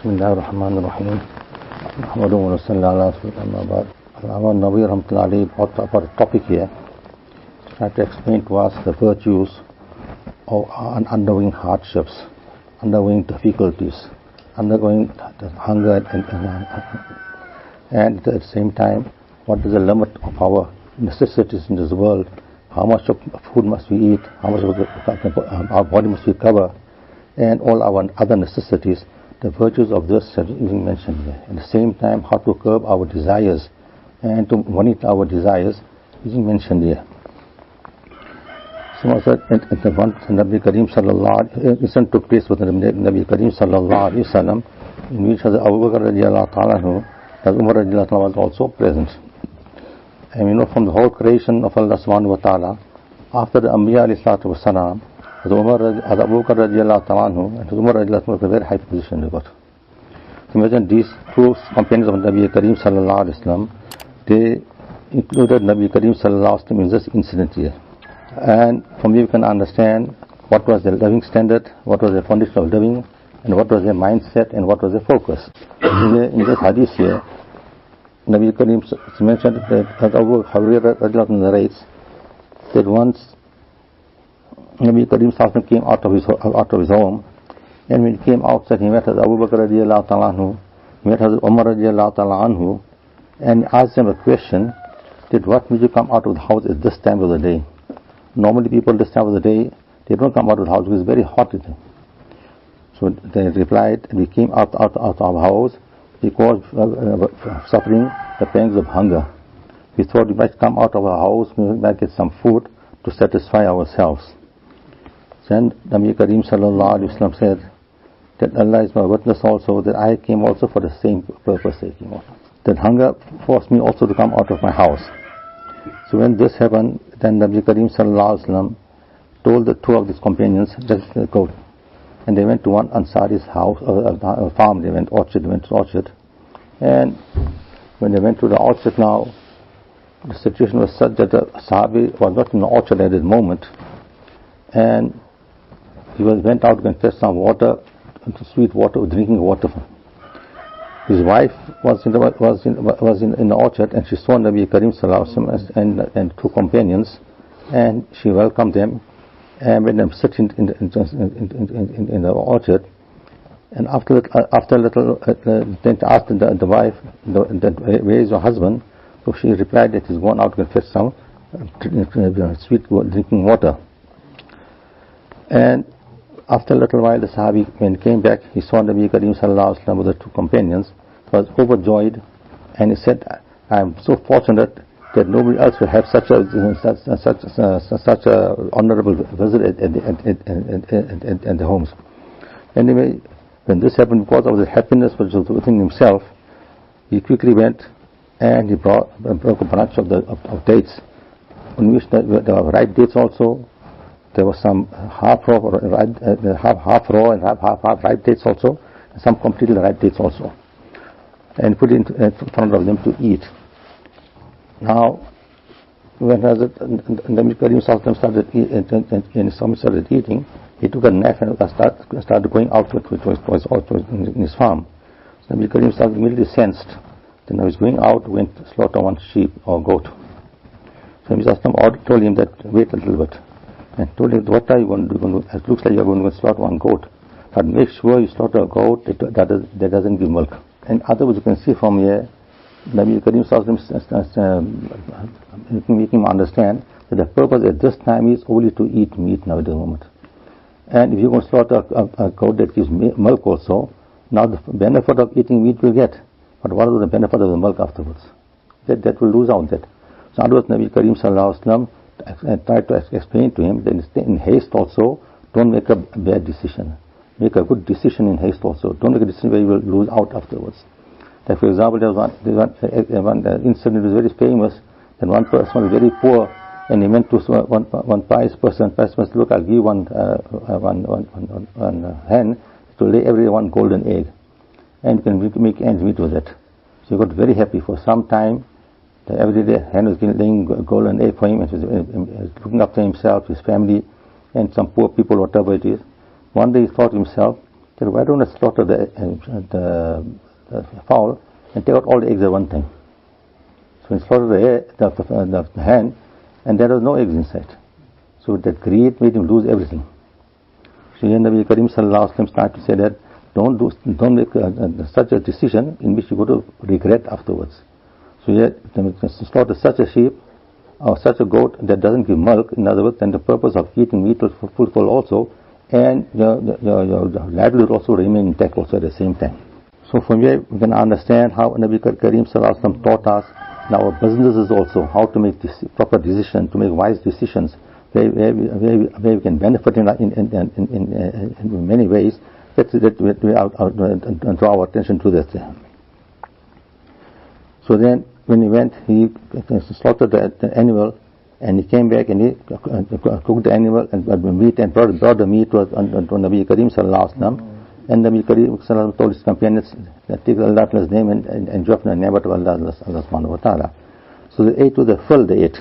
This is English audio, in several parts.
Bismillahirrahmanirrahim. Muhammadun Rasulullah sallallahu alaihi wasallam. Our Nabi Rahmatullahi brought up a topic here. Try to explain to us the virtues of undergoing hardships, undergoing difficulties, undergoing hunger, and at the same time, what is the limit of our necessities in this world? How much of food must we eat? How much of our body must we cover? And all our other necessities. The virtues of this are even mentioned here. At the same time, how to curb our desires and to monitor our desires is mentioned here. So the one Nabi Kareem sallallahu incident took place with Nabi Kareem sallallahu alaihi wasallam, in which Abu Bakr radiallahu ta'ala anhu, as Umar radiallahu ta'ala was also present. And we know from the whole creation of Allah subhanahu wa ta'ala, after the Anbiya alayhi salatu wa salam, as Abu Bakr radiallahu ta'ala anhu and Umar radiallahu ta'ala, a very high position they got. So imagine these two companions of Nabi Kareem sallallahu alayhi wasallam, they included Nabi Kareem sallallahu alayhi wasallam in this incident here. And from here we can understand what was their living standard, what was their foundation of living, and what was their mindset, and what was their focus. In this hadith here, Nabi Kareem mentioned that Abu Hurairah radiallahu anhu narrates that once Nabi Kareem sallallahu came out of his home, and when he came outside, he met Abu Bakr radiallahu ta'ala anhu, he met Umar radiallahu ta'ala anhu, and asked them a question, that what made you come out of the house at this time of the day? Normally people this time of the day, they don't come out of the house because it's very hot. So they replied, we came out of our house because suffering the pangs of hunger. We thought we might come out of our house, we might get some food to satisfy ourselves. Then Nabi Kareem sallallahu alaihi wasallam said that Allah is my witness also that I came also for the same purpose. That hunger forced me also to come out of my house. So when this happened, then Nabi Kareem sallallahu alaihi wasallam told the two of his companions, just go. And they went to one Ansari's house, farm. They went to orchard. And when they went to the orchard now, the situation was such that the Sahabi was not in the orchard at that moment, and he went out to fetch some water, sweet water, drinking water. His wife was in the orchard, and she saw Nabi Kareem sallallahu alaihi wasallam and two companions, and she welcomed them and made them sit in the orchard. And after a little, then asked the wife, where is your husband? So she replied that he's gone out to fetch some sweet drinking water. And after a little while, the Sahabi, when he came back, he saw Nabi Kareem sallallahu alaihi wasallam with the two companions. He was overjoyed, and he said, I am so fortunate that nobody else will have such a honorable visit at the homes. Anyway, when this happened, because of the happiness which was within himself, he quickly went and he broke a branch of dates, on which there were ripe dates also. There was some half raw and half ripe dates also, and some completely ripe dates also, and put it in front of them to eat. Now, when Nabi Kareem started eating, he took a knife and started going out in his farm. So Nabi Kareem immediately sensed that he was going out, went to slaughter one sheep or goat. So Nabi told him that wait a little bit, and told him, what are you going to do? It looks like you're going to slaughter one goat, but make sure you slaughter a goat that doesn't give milk. In other words, you can see from here, Nabi Kareem making him understand that the purpose at this time is only to eat meat now at the moment. And if you're going to slaughter a goat that gives milk also, now the benefit of eating meat will get, but what is the benefit of the milk afterwards? That will lose out that. So in other words, Nabi Kareem sallallahu alaihi wasallam tried to explain to him that in haste also, don't make a bad decision. Make a good decision in haste also. Don't make a decision where you will lose out afterwards. Like for example, there was one incident was very famous. That one person was very poor, and he went to one pious person. Pious person, look, I'll give one hen to lay every one golden egg, and you can make ends meet with it. So he got very happy. For some time, every day hen was laying golden egg for him, and he was looking after himself, his family, and some poor people, whatever it is. One day he thought to himself, Then why don't I slaughter the fowl and take out all the eggs at one time? So he slaughtered the hen, and there was no eggs inside. So that greed made him lose everything. So here Nabi Karim Sallallahu Alaihi Wasallam started to say that don't make such a decision in which you go to regret afterwards. So here, slaughter such a sheep or such a goat that doesn't give milk, in other words, then the purpose of eating meat will fulfill also, and your livelihood also remain intact also at the same time. So from here we can understand how Nabi Karim Sallallahu Alaihi Wasallam taught us in our businesses also how to make proper decisions, to make wise decisions, where we can benefit in many ways. That we draw our attention to this. So then, when he went, he slaughtered the animal, and he came back and he cooked the animal and meat and brought the meat to Nabi Karim Sallallahu Alaihi Wasallam. And Nabi Karim Sallallahu Alaihi Wasallam told his companions that take Allah's name and enjoy from the name of Allah Subhanahu wa Taala. So they ate to the full. They ate.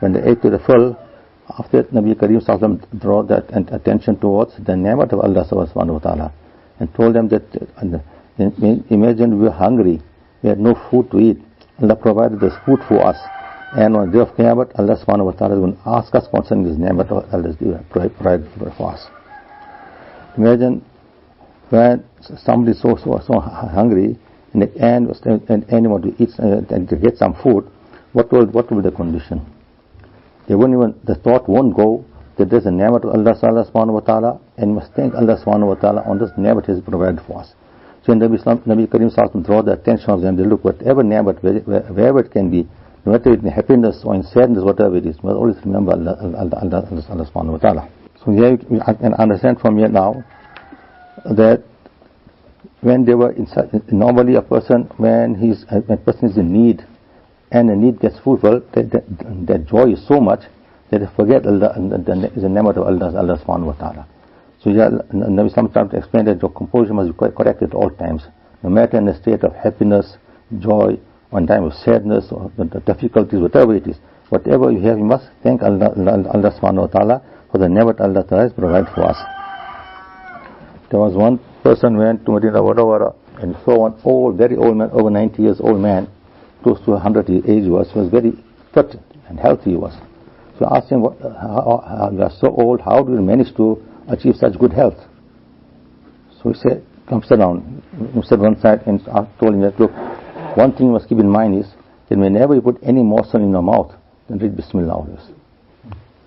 When they ate to the full, after that, Nabi Karim Sallallahu Alaihi Wasallam drew that attention towards the name of Allah Subhanahu wa Taala and told them that imagine we were hungry, we had no food to eat. Allah provided this food for us, and on the day of Qiyamah, Allah Subhanahu wa Taala is going to ask us concerning this name of Allah provided for us. Imagine when somebody is so hungry and anyone to eat and to get some food, what will be the condition? The thought won't go that there's a ni'mat of Allah Subhanahu wa Ta'ala, and must thank Allah Subhanahu wa Ta'ala on this ni'mat He has provided for us. So in Nabi Karim Sallallahu draw the attention of them, they look whatever ni'mat, wherever it can be, no matter in happiness or in sadness, whatever it is, must always remember Allah Subhanahu wa Ta'ala. So here I can understand from here now that when they were normally a person, when a person is in need, and the need gets fulfilled, that joy is so much that they forget Allah, the name of Allah Subhanahu wa Ta'ala. So Nabi sometimes explained that your composure must be correct at all times, no matter in a state of happiness, joy, or in time of sadness, or the difficulties, whatever it is. Whatever you have, you must thank Allah Subhanahu wa Ta'ala for the name of Allah Ta'ala has provided for us. There was one person went to Medina Wara and saw one very old man, over 90 years old man, close to 100 years age was very fit and healthy he was. So I asked him, how you are so old, how do you manage to achieve such good health? So he said, come sit down. He sat one side and I told him that, look, one thing you must keep in mind is that whenever you put any morsel in your mouth, then read Bismillah always.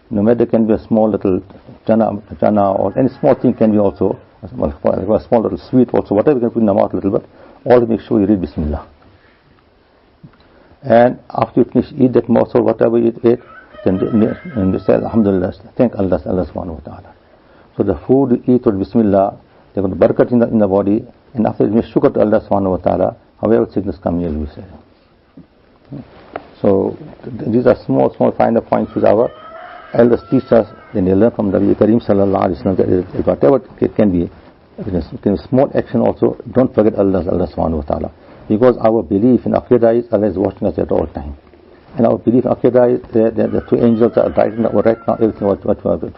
No matter it can be a small little chana or any small thing can be also, a small little sweet also, whatever you can put in your mouth a little bit, always make sure you read Bismillah. And after you finish eat that morsel, whatever you ate, then you say Alhamdulillah, thank Allah Subhanahu wa Ta'ala. So the food you eat with Bismillah, they're going to barakat in the body, and after you make shukr to Allah Subhanahu wa Ta'ala, however sickness come here, you say. So these are small finer points which our elders teach us, then they learn from Nabi Karim Sallallahu Alaihi Wasallam that whatever it can be, small action also, don't forget Allah Subhanahu wa Ta'ala. Because our belief in Aqidah is Allah is watching us at all time. And our belief in Aqidah is that the two angels are right now everything what we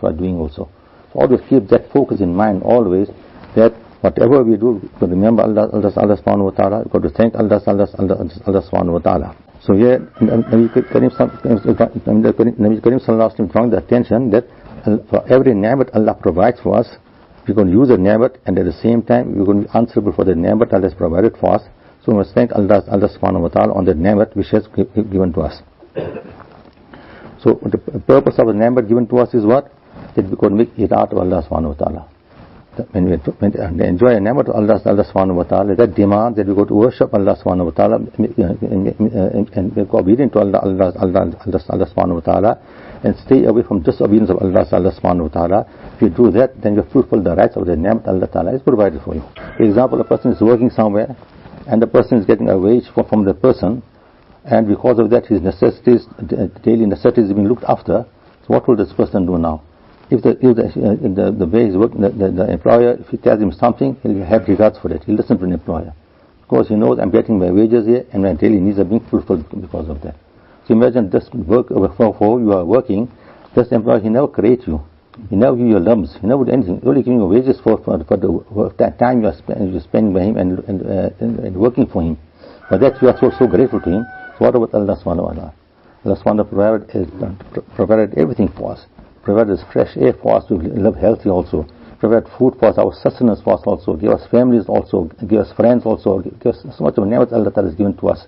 are doing also. So always keep that focus in mind always, that whatever we do, we have to remember Allah Subhanahu wa Ta'ala, we have to thank Allah Subhanahu wa Ta'ala. So here, Nabi Karim Sallallahu Alaihi Wasallam drawing the attention that for every ni'mat Allah provides for us, we're going to use the ni'mat, and at the same time we're going to be answerable for the ni'mat Allah has provided for us. So we must thank Allah Subhanahu wa Ta'ala on the ni'mat which has given to us. So the purpose of the ni'mat given to us is what? That we could make itaat of Allah Subhanahu wa Ta'ala. When we enjoy a ni'mat of Allah Subhanahu wa Ta'ala, that demands that we go to worship Allah Subhanahu wa Ta'ala and be obedient to Allah Subhanahu wa Ta'ala, and stay away from disobedience of Allah Subhanahu wa Ta'ala. If you do that, then you fulfill the rights of the ni'mat Allah Ta'ala is provided for you. For example, a person is working somewhere, and the person is getting a wage from the person, and because of that his necessities, daily necessities, are being looked after. So what will this person do now? If the way he's working, the employer, if he tells him something, he'll have regards for it. He'll listen to an employer, because he knows I'm getting my wages here and my daily needs are being fulfilled because of that. So imagine this work for you are working. This employer, he never creates you. He never give you lumps. He never do anything. He only give you wages for the time you are spending by him and working for him. But that you are so grateful to him. So what about Allah subhanahu wa ta'ala? Allah subhanahu wa ta'ala provided everything for us. Provided fresh air for us to live healthy also. Provided food for us, our sustenance for us also. Give us families also. Give us friends also. Give us so much of ni'mat Allah that is given to us.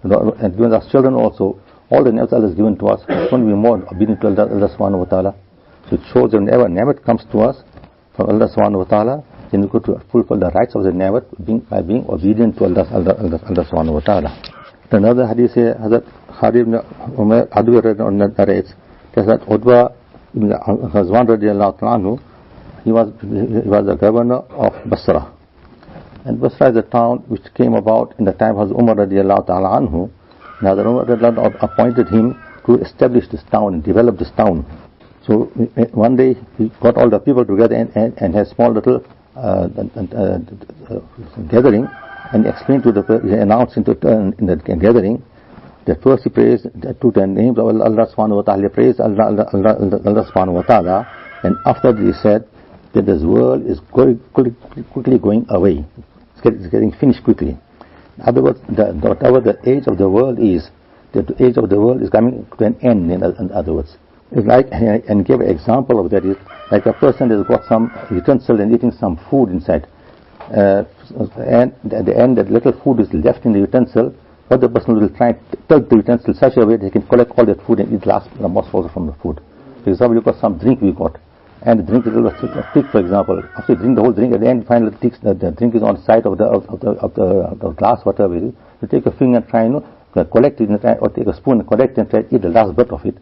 And given us children also. All the ni'mat Allah has given to us. It's going to be more obedient to Allah subhanahu wa ta'ala. So it shows that whenever ni'mat comes to us from Allah subhanahu wa ta'ala, then we go to fulfill the rights of the ni'mat by being obedient to Allah subhanahu wa ta'ala. Another hadith here, Hazrat Khalid ibn Umar narrates that Udwa ibn Ghazwan radiallahu anhu, he was the governor of Basra. And Basra is a town which came about in the time of Umar radiallahu anhu. Now the Umar appointed him to establish this town and develop this town. So one day he got all the people together and had a small little gathering, and explained to he announced in the gathering that first he praised to the names of Allah subhanahu wa ta'ala. He praised Allah subhanahu wa ta'ala, and after that he said that this world is quickly going away. It's getting finished quickly. In other words, whatever the age of the world is, the age of the world is coming to an end. In other words, it's like, and give an example of that is like a person has got some utensil and eating some food inside. And at the end, that little food is left in the utensil. What the person will try to take the utensil such a way that he can collect all that food and eat the most also from the food. For example, you got some drink we got, and the drink is a little thick, for example. After you drink the whole drink, at the end, finally the drink is on the side of the glass, whatever it is. You take a finger and try, collect it, or take a spoon and collect and try to eat the last bit of it.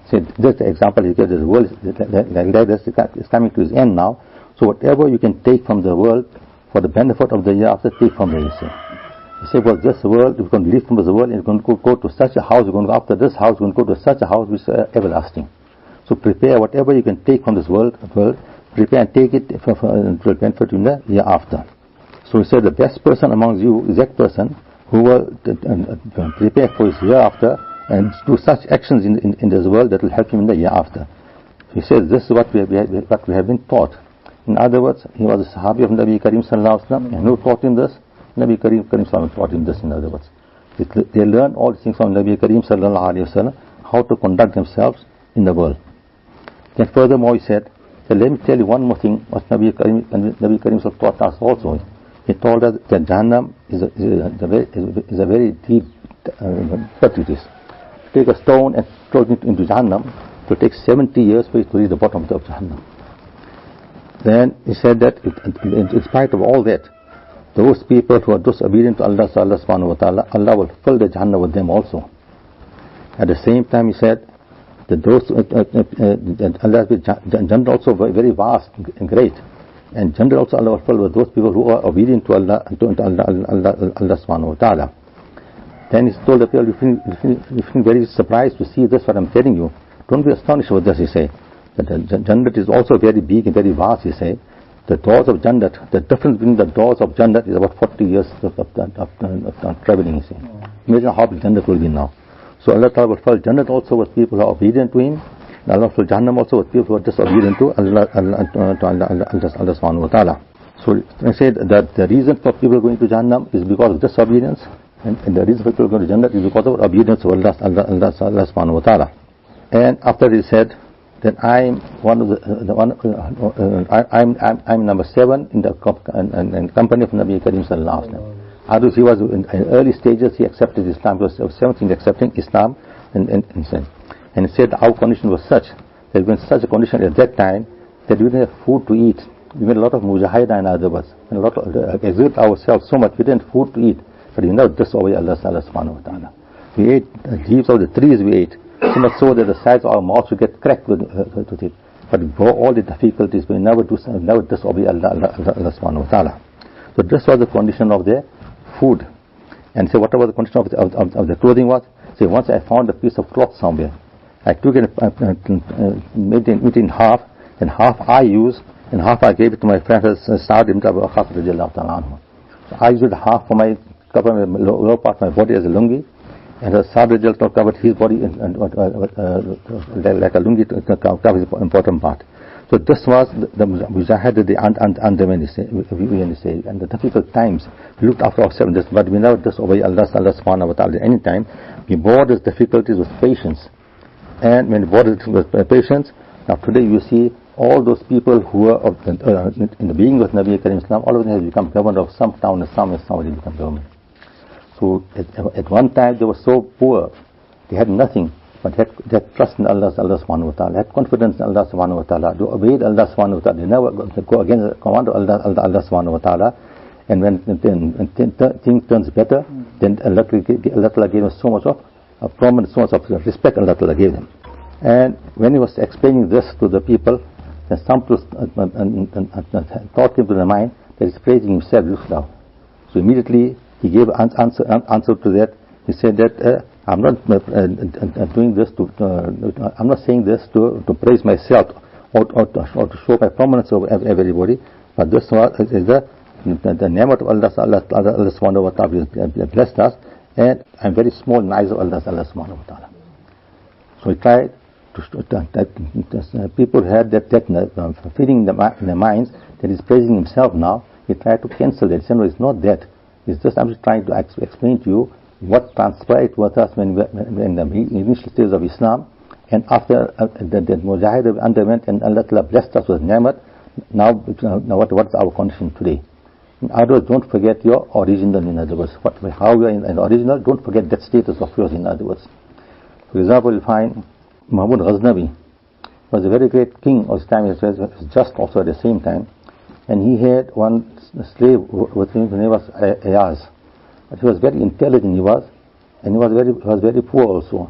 So that's the example he gives. The world is coming to its end now. So whatever you can take from the world for the benefit of the year after, take from there, you say. You say, well, this world, you're going to leave from this world, and you're going to go to such a house, you're going to go after this house, you're going to go to such a house which is everlasting. So prepare whatever you can take from this world, prepare and take it for benefit in the year after. So he said the best person amongst you is that person who will prepare for his year after and do such actions in this world that will help him in the year after. He says this is what we have been taught. In other words, he was a Sahabi of Nabi Karim sallallahu alaihi wasallam, and who taught him this? Nabi Karim sallallahu taught him this. In other words, they learned all these things from Nabi Karim sallallahu alaihi wasallam, how to conduct themselves in the world. Then furthermore he said, let me tell you one more thing what Nabi Karim taught us also. He told us that Jahannam is a very deep pit it is. Take a stone and throw it into Jahannam, it will take 70 years for it to reach the bottom of Jahannam. Then he said that in spite of all that, those people who are disobedient to Allah subhanahu wa ta'ala, Allah will fill the Jahannam with them also. At the same time he said that those Jannah also very vast and great, and Jannah also Allah will fill with those people who are obedient to Allah subhanahu wa ta'ala. Then he told the people, you feel very surprised to see this what I'm telling you. Don't be astonished with this, he said. That Jannah is also very big and very vast, he said. The doors of Jannah, the difference between the doors of Jannah is about 40 years of traveling, he said. Imagine how big Jannah will be now. So Allah Ta'ala will fill Jannah also with people who are obedient to him, and Allah will fill Jahannam also with people who are disobedient to Allah subhanahu wa ta'ala. So I said that the reason for people going to Jahannam is because of disobedience, and the reason for people going to Jannah is because of obedience to Allah subhanahu wa ta'ala. And after he said that I'm I'm number 7 in the company of Nabi Karim sallallahu alaihi wasallam. Others, he was in early stages, he accepted Islam. He was 7th in accepting Islam, and he said our condition was such, there was such a condition at that time that we didn't have food to eat. We made a lot of mujahida, in other words, and a lot of exert ourselves so much we didn't have food to eat, but we never disobeyed Allah subhanahu wa ta'ala. We ate the leaves of the trees, we ate so much so that the sides of our mouths would get cracked with it. But for all the difficulties, we never disobey Allah subhanahu wa ta'ala. So this was the condition of their food. And so whatever the condition of the clothing was, say once I found a piece of cloth somewhere, I took it made it in half, and half I used, and half I gave it to my friend Sahab ibn radiallahu anhu. So I used half for my cover my lower part of my body as a lungi, and Sahab radiallahu covered his body and like a lungi to cover his important part. So this was the mujahid, the underwent, and the difficult times. We looked after ourselves, but we never disobey Allah subhanahu wa ta'ala at any time. We bore these difficulties with patience. And when we bore it with patience, now today you see all those people who were in the beginning of Nabi Karim Islam, all of them have become governor of some town, and somebody become government. So at one time they were so poor, they had nothing, but they had trust in Allah subhanahu wa ta'ala, had confidence in Allah subhanahu wa ta'ala, they obeyed Allah subhanahu wa ta'ala, they never go against the command of Allah subhanahu wa ta'ala. And when things turns better, then Allah gave them so much of prominence, so much of respect Allah gave them. And when he was explaining this to the people, then some thought came to the mind that he's praising himself now. So immediately he gave an answer to that. He said that I'm not doing this I'm not saying this to praise myself or to show my prominence over everybody, but this is the ni'mat of Allah subhanahu wa ta'ala blessed us, and I'm very small in the eyes of Allah subhanahu wa ta'ala. So he tried people had that feeling in their minds that he's praising himself now. He tried to cancel that. He said, no, it's not that. It's just, I'm just trying to explain to you what transpired with us when in the initial stages of Islam, and after the mujahid underwent and Allah blessed us with ni'mat. Now what's our condition today? In other words, don't forget your original, in other words. How you are in the original, don't forget that status of yours, in other words. For example, you'll find Mahmud Ghaznavi was a very great king of his time, he was just also at the same time, and he had one slave with him, his name was Ayaz. But he was very intelligent, he was, and he was very poor also.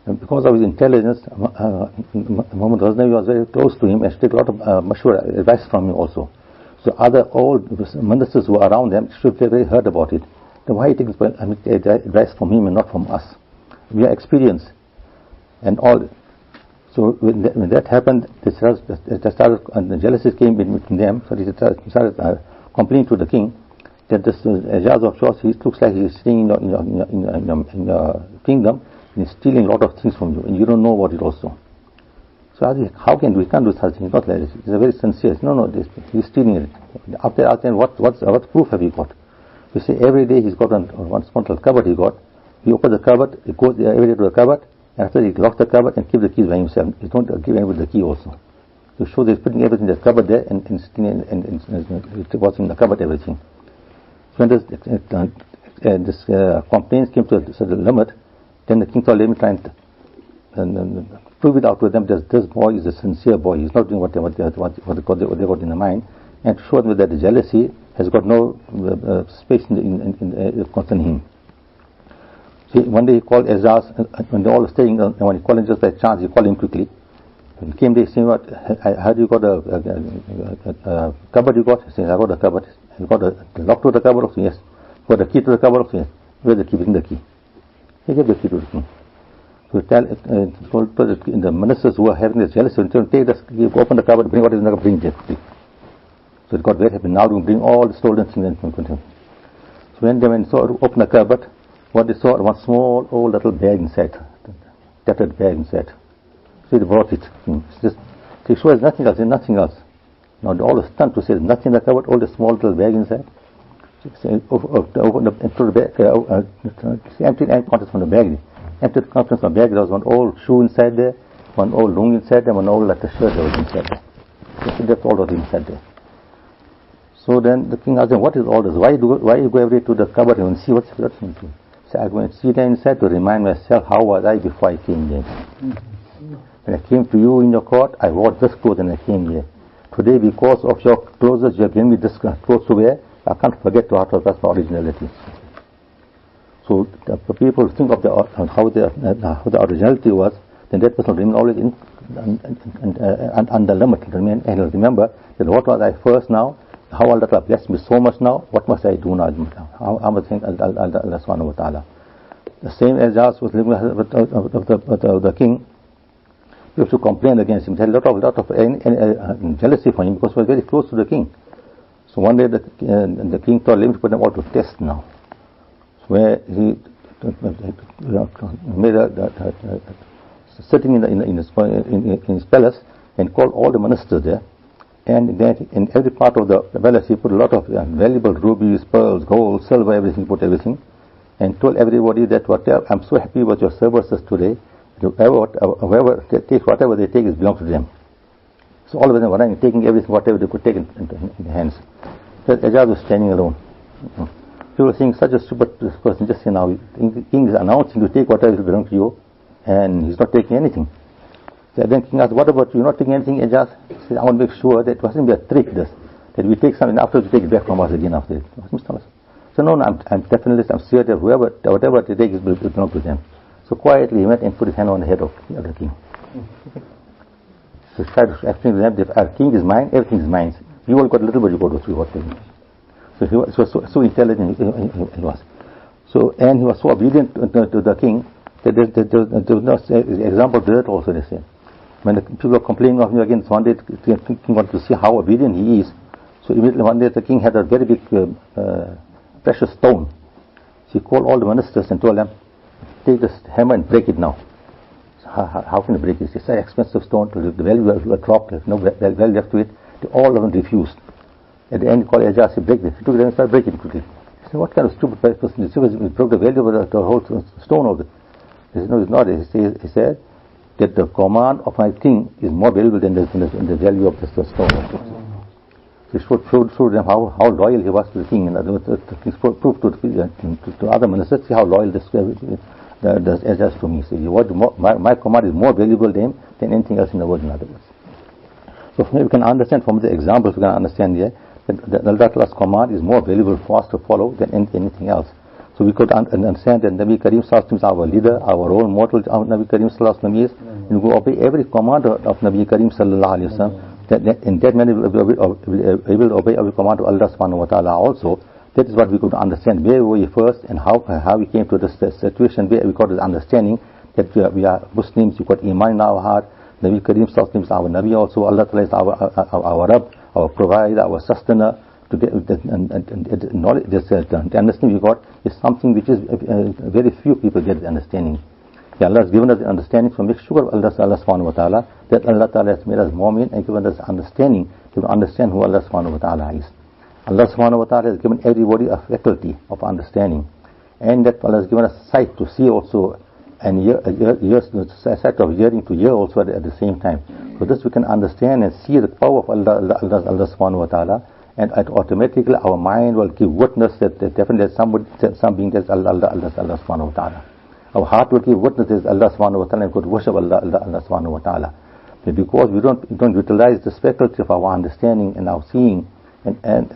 And because of his intelligence, Muhammad Ghaznavi was very close to him and took a lot of mashwara, advice from him also. So other old ministers who were around them should have very heard about it. Then why he takes advice from him and not from us? We are experienced and all. So when that happened, the jealousy came between them. So they started complaining to the king that this Ajaz of yours, he looks like he's staying in your kingdom and he's stealing a lot of things from you, and you don't know about it also. So I said, how can we can't do such things? Not like this. He's a very sincere. No, he's stealing it. After what proof have you got? You say every day he's got one small cupboard he got. He opens the cupboard, he goes every day to the cupboard, and after he locks the cupboard and keeps the keys by himself. He don't give anybody the key also. To show that he's putting everything in the cupboard there and what's in the cupboard, everything. So when this complaints came to the limit, then the king thought, let me try and prove it out to them that this boy is a sincere boy. He's not doing what they got in the mind, and to show them that the jealousy has got no space in concerning him. See, one day he called Azaz, when they all were staying, and when he called him just by chance, he called him quickly. When he came there, he said, "What? How do you got a cupboard? You got?" He said, "I got a cupboard." You got a lock to the cupboard? Also, yes. Got the key to the cupboard? Also, yes. Where's the key? Bring the key. He gave the key to the king. So he told the ministers who were having this jealousy, take this, open the cupboard, bring what is in the cupboard, bring it quickly. So it got very happy. Now we bring all the stolen things and continue. So when they opened the cupboard, what they saw, one small old little bag inside, tattered bag inside. So they brought it. Just, they show us nothing else, nothing else. Now they all are stunned to say there's nothing in the cupboard, all the small little bag inside. So open the bag, empty contents from the bag. Empty contents from the bag, there was one old shoe inside there, one old lungi inside there, one old leather shirt that was inside there. So that's all that was inside there. So then the king asked him, what is all this? Why you go every day to the cupboard and see what's into? So I go and see there inside to remind myself how was I before I came here. When I came to you in your court, I wore this clothes and I came here. Today, because of your clothes, you have given me this clothes to wear. I can't forget to that's my originality. So the people think of how the originality was, then that person will remain always under limit. And he'll remember that what was I first now, how Allah blessed me so much now, what must I do now? How must I thank Allah subhanahu wa ta'ala? The same as Jas was living with the king. You have to complain against him. He had a lot of jealousy for him because he was very close to the king. So one day the king thought, let me put them all to test now. So where he made sitting in his palace, and called all the ministers there. And then in every part of the palace he put a lot of valuable rubies, pearls, gold, silver, everything, put everything. And told everybody that whatever, I'm so happy with your services today, whoever takes whatever they take, it belongs to them. So all of them were running, taking everything, whatever they could take in their hands. So Ijaz was standing alone. People were saying, such a stupid person, just now, the king is announcing to take whatever belongs to you, and he's not taking anything. So then king asked, what about you not taking anything, Ijaz? He said, I want to make sure that it wasn't be a trick, this, that we take something after we take it back from us again after it. So no, I'm definitely, I'm sure that whatever they take belongs to them. So quietly he went and put his hand on the head of the other king. So he tried to explain to them that our king is mine, everything is mine. You all got a little bit, you got to see what they do. So he was so intelligent he was. So, and he was so obedient to the king that there was no example to that also, they say. When the people were complaining of him again, so one day the king wanted to see how obedient he is. So immediately one day the king had a very big precious stone. So he called all the ministers and told them, take this hammer and break it now. So how can you break it? It's an expensive stone, the value was dropped, there's no value left to it. All of them refused. At the end he called Ijaz, he break this. He took it and started breaking it quickly. He said, what kind of stupid person is this? He broke the value of the whole stone of it. He said, no, it's not. He said that the command of my king is more valuable than the value of the stone. He showed them how loyal he was to the king, and the king proved to other ministers, see how loyal this Ijaz to me. He said, my command is more valuable than anything else in the world, in other words. So we can understand from the examples, we can understand here that Allah's command is more valuable for us to follow than anything else. So we could understand that Nabi Kareem Sallallahu is our leader, our role model of Nabi Kareem Sallallahu is, and we obey every command of Nabi Kareem Sallallahu. That in that manner we will obey every command of Allah Subhanahu wa Ta'ala also. That is what we could understand. Where were we first and how we came to this situation where we got this understanding that we are Muslims, we got Iman in our heart. Nabi Kareem Sallallahu is our Nabi also. Allah Ta'ala is our Rabb, our provider, our sustainer. To get the knowledge, the understanding we got is something which is very few people get the understanding. Allah has given us the understanding, so make sure Allah Subhanahu wa Ta'ala that Allah Ta'ala has made us mu'min and given us understanding to understand who Allah Subhanahu wa Ta'ala is. Allah Subhanahu wa Ta'ala has given everybody a faculty of understanding, and that Allah has given us sight to see also, and sight of hearing to hear also at the same time. So this we can understand and see the power of Allah Subhanahu wa Ta'ala, and automatically our mind will give witness that definitely there's something that's Allah Subhanahu wa Ta'ala. Our heart will give witness that Allah Subhanahu wa Ta'ala and could worship Allah Subhanahu wa Ta'ala. But because we don't utilize this faculty of our understanding and our seeing, and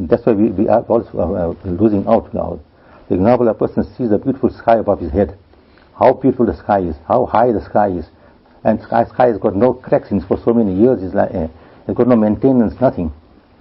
that's why we are also losing out now. For example, a person sees a beautiful sky above his head. How beautiful the sky is, how high the sky is, and sky has got no cracks in it for so many years. It's got no maintenance, nothing.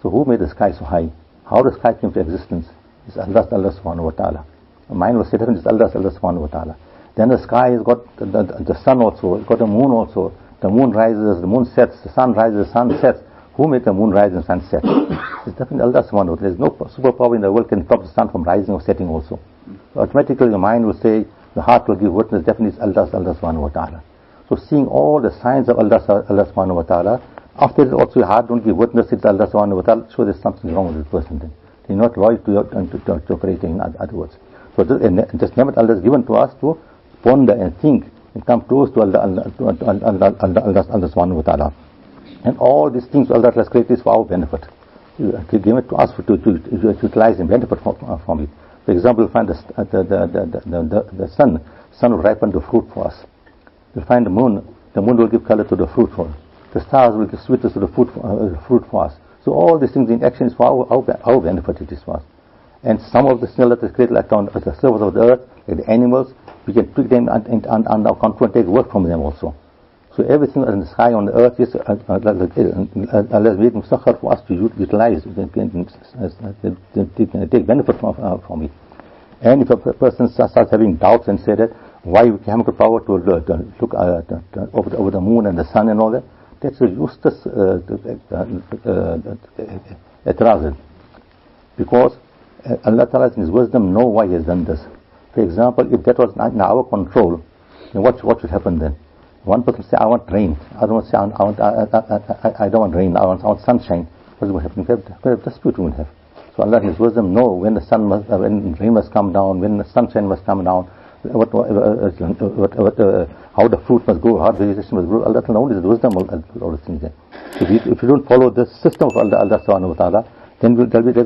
So who made the sky so high? How the sky came to existence? It's Allah Subhanahu wa Ta'ala. Mine was said, it's Allah Subhanahu wa Ta'ala. Then the sky has got the sun also, it's got the moon also. The moon rises, the moon sets, the sun rises, the sun sets. Who made the moon rise and sun set? It's definitely Allah Subhanahu wa Ta'ala. There's no superpower in the world can stop the sun from rising or setting also. So automatically your mind will say, the heart will give witness, definitely it's Allah Subhanahu wa Ta'ala. So seeing all the signs of Allah Subhanahu wa Ta'ala, after that also your heart don't give witness, it's Allah Subhanahu wa Ta'ala, so there's something wrong with this person then. They're not loyal to operating, in other words. So this name Allah has given to us to ponder and think and come close to Allah Subhanahu wa Ta'ala. And all these things Allah has created is for our benefit. He gave it to us to utilize and benefit from it. For example, you'll find the sun will ripen the fruit for us. You'll find the moon will give color to the fruit for us. The stars will give sweetness to the fruit for us. So all these things in action is for our benefit, it is for us. And some of the things that is created like on the surface of the earth, like the animals, we can pick them and our control and take work from them also. So everything in the sky, on the earth, is Allah has made musakhar for us to utilize, take benefit from it. And if a person starts having doubts and say that, why we haven't got power to look over the moon and the sun and all that, that's a useless etirazat. Because Allah Ta'ala in His wisdom knows why He has done this. For example, if that was not in our control, then what should happen then? One person say, I want rain. I don't say, I don't want rain. I want sunshine. What is happening? We have dispute we will have. So Allah in His wisdom know when when rain must come down, when the sunshine must come down, how the fruit must grow, how the vegetation must grow. Allah only His wisdom all these things there. If you don't follow the system of Allah subhanahu wa ta'ala, then there will be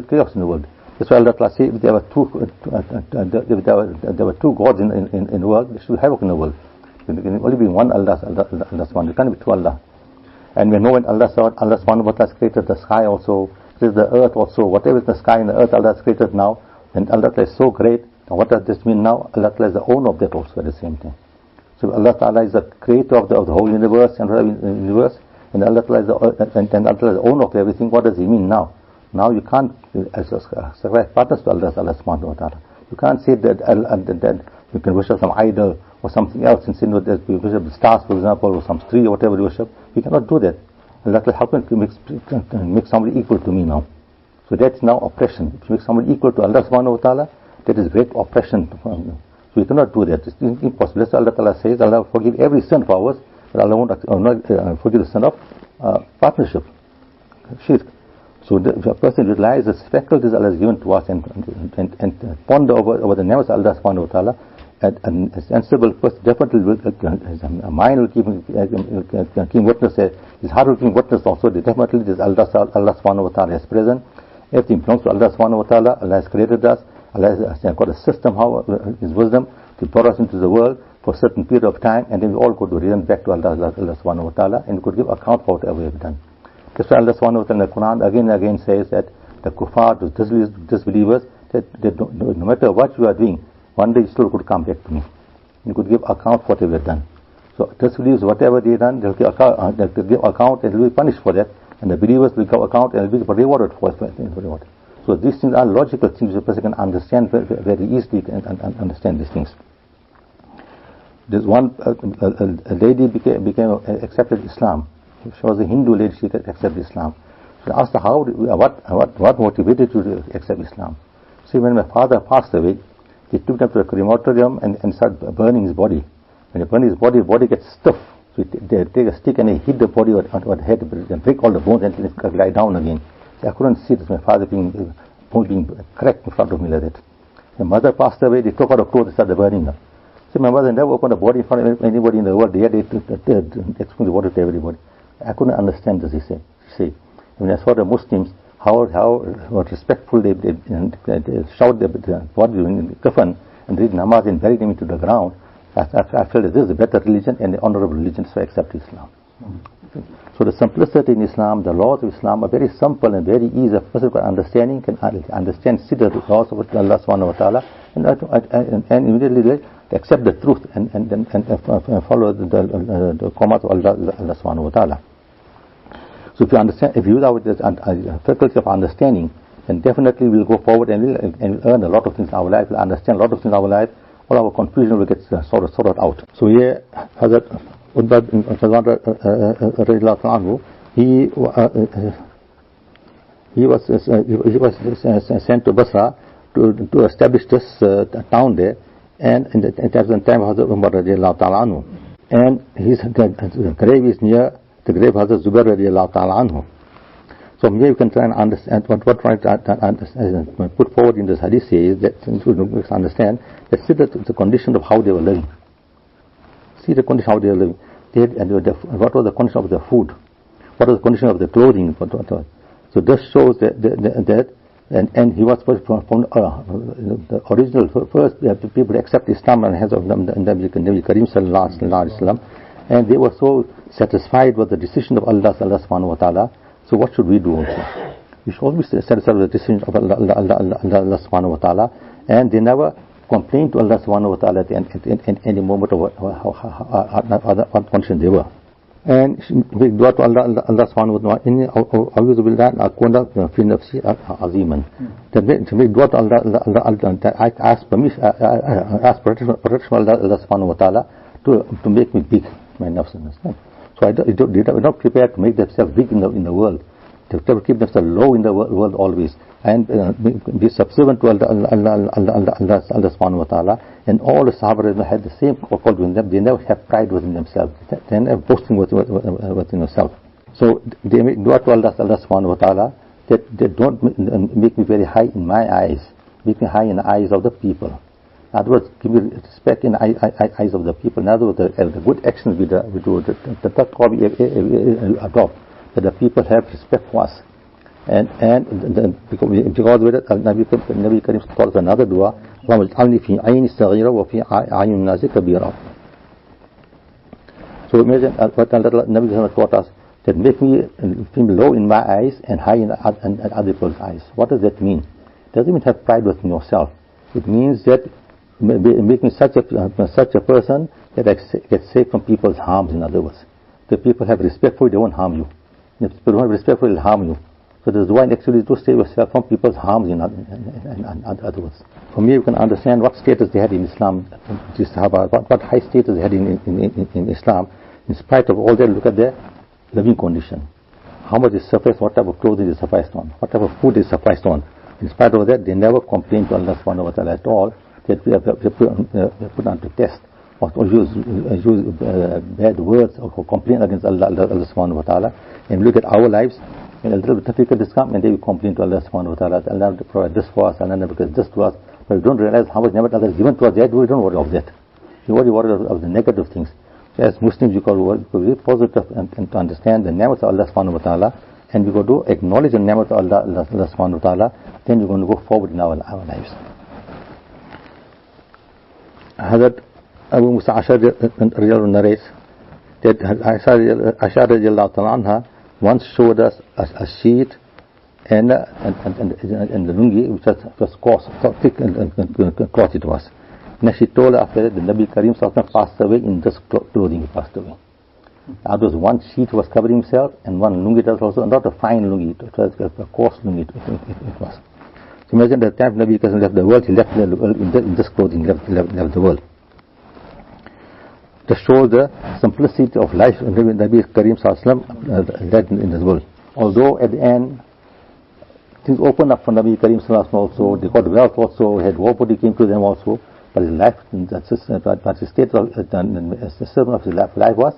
chaos in the world. That's why Allah says if there were two gods in the world, there should be havoc in the world. There can only be one Allah subhanahu. There can't be two Allah. And we know when Allah subhanahu wa ta'ala has created the sky also, the earth also, whatever is the sky and the earth Allah has created now, and Allah is so great. What does this mean now? Allah is the owner of that also at the same time. So Allah Ta'ala is the creator of the whole universe and Allah Ta'ala is the owner of everything. What does He mean now? Now you can't sacrifice partners to Allah subhanahu wa ta'ala. You can't say that you can worship some idol or something else and say that we worship the stars, for example, or some tree or whatever you worship. You cannot do that. Allah Ta'ala, how can you make somebody equal to me now? So that's now oppression. If you make somebody equal to Allah subhanahu wa ta'ala, that is great oppression. So you cannot do that. It's impossible. That's what Allah Ta'ala says. Allah will forgive every sin of ours, but Allah won't forgive the sin of partnership, shirk. So if a person realizes the faculties Allah has given to us and ponder over the names of Allah subhanahu wa ta'ala, and a sensible person definitely will, his mind will keep witness, his heart will keep witness also. Definitely this Allah subhanahu wa ta'ala is present. Everything belongs to Allah subhanahu wa ta'ala. Allah has created us. Allah has got a system, how His wisdom to pour us into the world for a certain period of time, and then we all go to return back to Allah subhanahu wa ta'ala, and we could give account for whatever we have done. That's why Allah subhanahu wa ta'ala in the Quran again and again says that the kuffar, the disbelievers, that no matter what you are doing, one day you still could come back to me. You could give account for what you have done. So disbelievers, whatever they have done, they'll give account and they will be punished for that, and the believers will give account and will be rewarded for it. So these things are logical things which a person can understand very easily and understand these things. There's one a lady accepted Islam. She was a Hindu lady. She accepted Islam. So I asked her, what motivated you to accept Islam? See, when my father passed away, they took him to a crematorium and started burning his body. When they burn his body gets stiff. So they take a stick and they hit the body on the head and break all the bones and it lie down again. So I couldn't see this, my father being cracked in front of me like that. My mother passed away. They took out her clothes and started burning her. See, my mother never opened a body in front of anybody in the world. They explained the water to everybody. I couldn't understand this, she said. When I saw the Muslims, how respectful they shout their body in the kafan and read namaz and bury them into the ground, I felt that this is a better religion and an honorable religion, so I accept Islam. So the simplicity in Islam, the laws of Islam are very simple and very easy. A person can understand, see the laws of Allah subhanahu wa ta'ala and immediately accept the truth and follow the commands of Allah subhanahu wa ta'ala. So if you use our faculty of understanding, then definitely we'll go forward and we'll learn a lot of things in our life, we'll understand a lot of things in our life, all our confusion will get sorted out. So here, Hazrat Utbah bin Songadhwala he was sent to Basra to establish this town there, and at the time of Hazrat Umar radiallahu ta'ala anhu, and his grave is near the grave of Hazrat Zubair radiallahu ta'ala anhu. So here you can try and understand what trying to put forward in this hadith is that to understand that see the condition of how they were living. See the condition how they were living. What was the condition of their food? What was the condition of their clothing? So this shows that and he was from the original first people to accept Islam and hands of Nabi Karim sallallahu alaihi wasallam, and they were so satisfied with the decision of Allah subhanahu wa ta'ala. So what should we do also? We should always be satisfied with the decision of Allah subhanahu wa ta'ala, and they never complained to Allah subhanahu wa ta'ala at any moment of what condition they were. And we do to Allah subhanahu wa ta'ala, inni a'udhu billahi akuna fi nafsi aziman. That we do to Allah, I ask permission, ask protection from Allah subhanahu wa ta'ala to make me big, my nafs. So I did not prepare to make themselves big in the world. They have to keep themselves low in the world always, and be subservient to Allah subhanahu wa ta'ala. And all the Sahaba had the same quality in them. They never have pride within themselves. They never boasting within themselves. So they make dua to Allah subhanahu wa ta'ala that they don't make me very high in my eyes, make me high in the eyes of the people. In other words, give me respect in the eyes of the people. In other words, the good actions we do, the taqwa we adopt, that the people have respect for us. And because of it, Nabi Karim taught us another dua, اللهم اجعلني في عيني صغيرة وفي أعين الناس كبيرة. So imagine what Nabi Karim taught us, that make me low in my eyes and high in other people's eyes. What does that mean? It doesn't mean have pride within yourself. It means that make me such a person that I get safe from people's harms. In other words, the people have respect for you, they won't harm you. If people don't have respect for you, they'll harm you. So there's one actually to save yourself from people's harms. In other words, for me, you can understand what status they had in Islam. What high status they had in Islam. In spite of all that, look at their living condition. How much they sufficed, what type of clothing they sufficed on, what type of food they sufficed on. In spite of that, they never complained to Allah subhanahu wa ta'ala at all. They put on to test, or use bad words, or complain against Allah subhanahu wa ta'ala. And look at our lives, and a little bit difficult come, and they will complain to Allah subhanahu wa ta'ala. Allah never provide this for us, Allah never gives this to us. But we don't realize how much never Allah has given to us yet. We don't worry of that. We worry of the negative things. As Muslims, you got to be positive and to understand the ni'mat of Allah subhanahu wa ta'ala, and we got to acknowledge the ni'mat of Allah subhanahu wa ta'ala, then we're going to go forward in our lives. Hazrat Abu Musa Ash'ari narrates that Aisha radiallahu ta'ala anha once showed us a sheet and the lungi, which was coarse, thick and cloth it was. And she told her after that the Nabi Karim passed away in this clothing, he passed away. There was one sheet was covering himself, and one lungi was also not a fine lungi, it was a coarse lungi it was. So imagine the time Nabi Karim left the world, he left the world in this clothing, left the world. To show the simplicity of life Nabi Karim led in this world. Although at the end things opened up for Nabi Karim also, they got wealth also, had nobody came to them also, but his life, but his state of the servant of his life was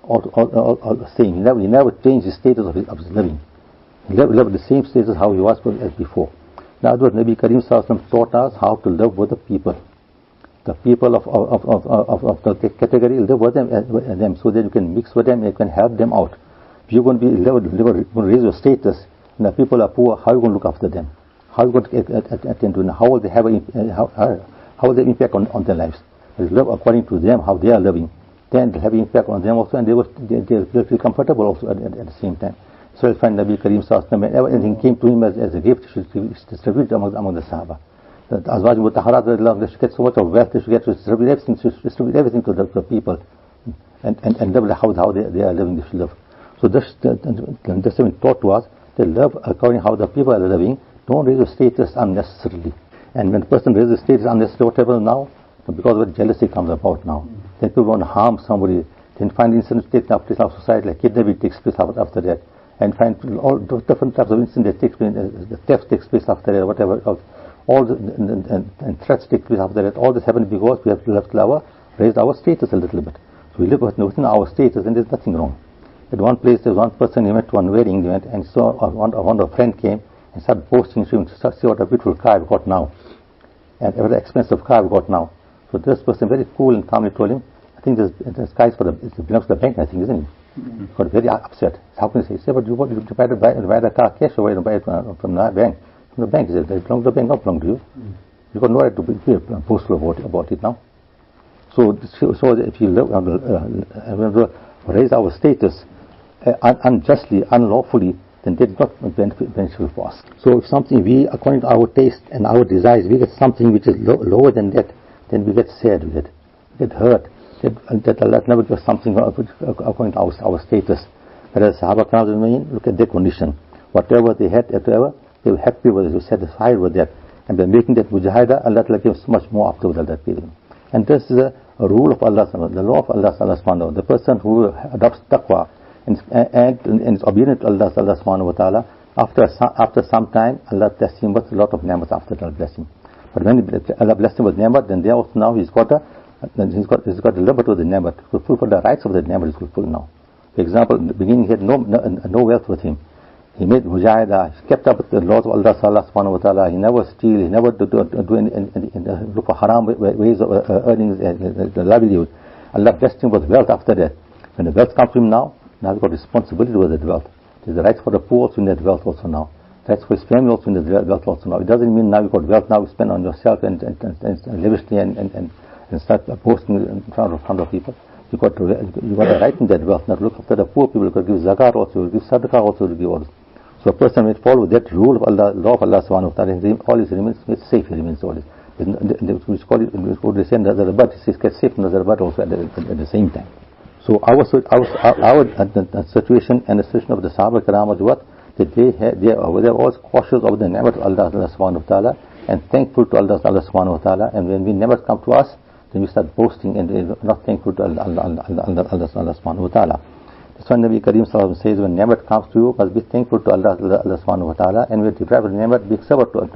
all the same. He never changed the status of his living. He lived the same status how he was as before. In other words, Nabi Karim taught us how to live with the people. The people of the category, live with them so that you can mix with them and you can help them out. If you're going to raise your status and the people are poor, how are you going to look after them? How are you going to attend to them? How will they have how will they impact on their lives? If you live according to them, how they are living, then it will have impact on them also, and they will feel comfortable also at the same time. So you'll find Nabi Karim whenever anything came to him as a gift, he should distribute it among the Sahaba. Azwaj Mutaharat, they should get so much of wealth, they should get to distribute everything to the people, and live how they are living, they should live. So this has been taught to us, they live according to how the people are living. Don't raise your status unnecessarily. And when a person raises his status unnecessarily, whatever now, because of jealousy comes about now, then people want to harm somebody, then find incidents take place in our society, like kidnapping takes place after that, and find all different types of incidents that take place, the theft takes place after that, whatever else. All and threats take place after that. All this happened because we have raised our status a little bit. So we live within our status, and there's nothing wrong. At one place, there was one person, he went to one wedding, and saw one friend came and started posting to him to see what a beautiful car I've got now, and what an expensive car I've got now. So this person very cool and calmly told him, I think this car is it belongs to the bank, I think, isn't it? He got very upset. How can he say? He said, but you want to buy the car cash, or you buy it from the bank? From the bank, he said, they belong to the bank, not belong to you. You got no right to be boastful about it now. So if you raise our status unjustly, unlawfully, then that is not beneficial for us. So if something according to our taste and our desires, we get something which is lower than that, then we get sad, we get hurt. That Allah never gives something according to our status. Whereas Sahaba Karam, look at their condition. Whatever they had, they were happy with it, they were satisfied with that. And by making that mujahada, Allah gives much more afterwards at that period. And this is a rule of Allah, the law of Allah subhanahu wa ta'ala. The person who adopts taqwa, and is obedient to Allah subhanahu wa ta'ala, after some time, Allah blessed him with a lot of ni'mat after Allah blessed him. But when Allah blessed him with ni'mat, then there also now he's got a limit with the ni'mat. To fulfill the rights of the ni'mat is fulfilled now. For example, in the beginning he had no wealth with him. He made mujahida, he kept up with the laws of Allah subhanahu wa ta'ala, he never steal, he never look for haram ways of earning the livelihood. Allah blessed him with wealth after that. When the wealth comes to him now he's got responsibility with that wealth. There's the rights for the poor also in that wealth also now. Rights for his family also in that wealth also now. It doesn't mean now you've got wealth, now you spend on yourself and lavishly and start boasting in front of people. You got a right in that wealth. Now look after the poor people. You got to give zakat also, you give sadaqah also, you give all. So a person will follow that rule of Allah, law of Allah subhanahu wa ta'ala, all his remains safe, he remains always. We call it, they say Nazarabat, he says get safe in Nazarabat also at the same time. So our situation and the situation of the Sahaba Kiram was what? That they were always cautious of the ni'mat of Allah subhanahu wa ta'ala and thankful to Allah subhanahu wa ta'ala, and when we never come to us, then we start boasting and not thankful to Allah subhanahu wa ta'ala. That's why Nabi Kareem Sallallahu says, when ni'mat comes to you, must be thankful to Allah subhanahu wa ta'ala, and when deprived of ni'mat, be sabr to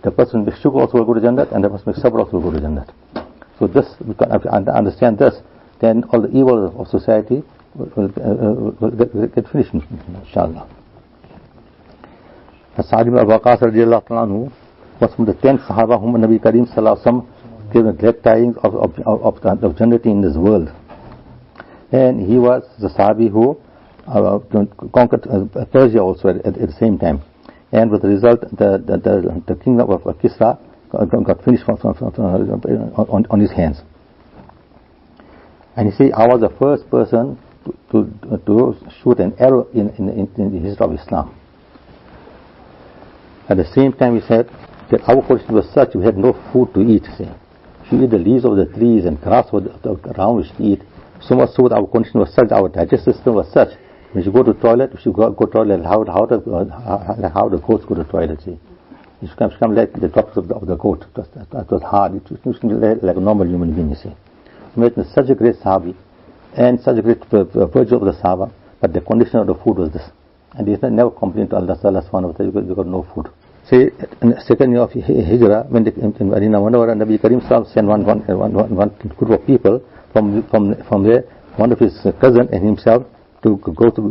the person with shukr also will go to Jannat, and the person with sabr also will go to Jannat. So this, we can understand this, then all the evils of society will get finished, inshallah. Sa'ad ibn al-Waqas radiallahu anhu was from the 10 Sahaba whom Nabi Kareem Sallallahu Alaihi Wasallam gave the glad tidings of Jannati in this world. And he was the Sahabi who conquered Persia also at the same time. And with the result, the kingdom of Kisra got finished on his hands. And he said, I was the first person to shoot an arrow in the history of Islam. At the same time, he said that our condition was such, we had no food to eat. Say, if you eat the leaves of the trees and grass around which to eat, so much so that our condition was such, our digestive system was such. When you go to toilet, if you go to toilet, how the goats go to toilet. See, you should come like the drops of the goat. That was hard. It was like a normal human being. You see, he made such a great Sahabi and such a great virtue of the Sahaba, but the condition of the food was this. And he never complained to Allah subhanahu wa ta'ala because you got no food. Say, in the second year of Hijrah, when in Medina, whenever Nabi Kareem sent one group of people from there, one of his cousin and himself, to go towards the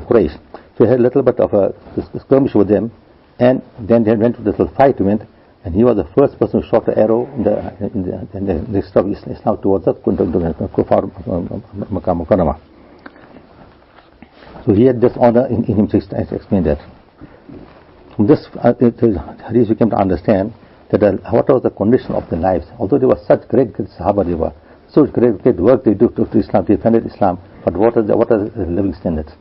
Quraysh. So he had a little bit of a skirmish with them, and then they went to the little fight went, and he was the first person who shot the arrow in the history of Islam towards the Kufar Makkah Mukarramah. So he had this honor in him to explain that. From this hadith we came to understand that what was the condition of their lives. Although they were such great Sahaba, they were so great work they do to Islam, they defended Islam, but what are the living standards?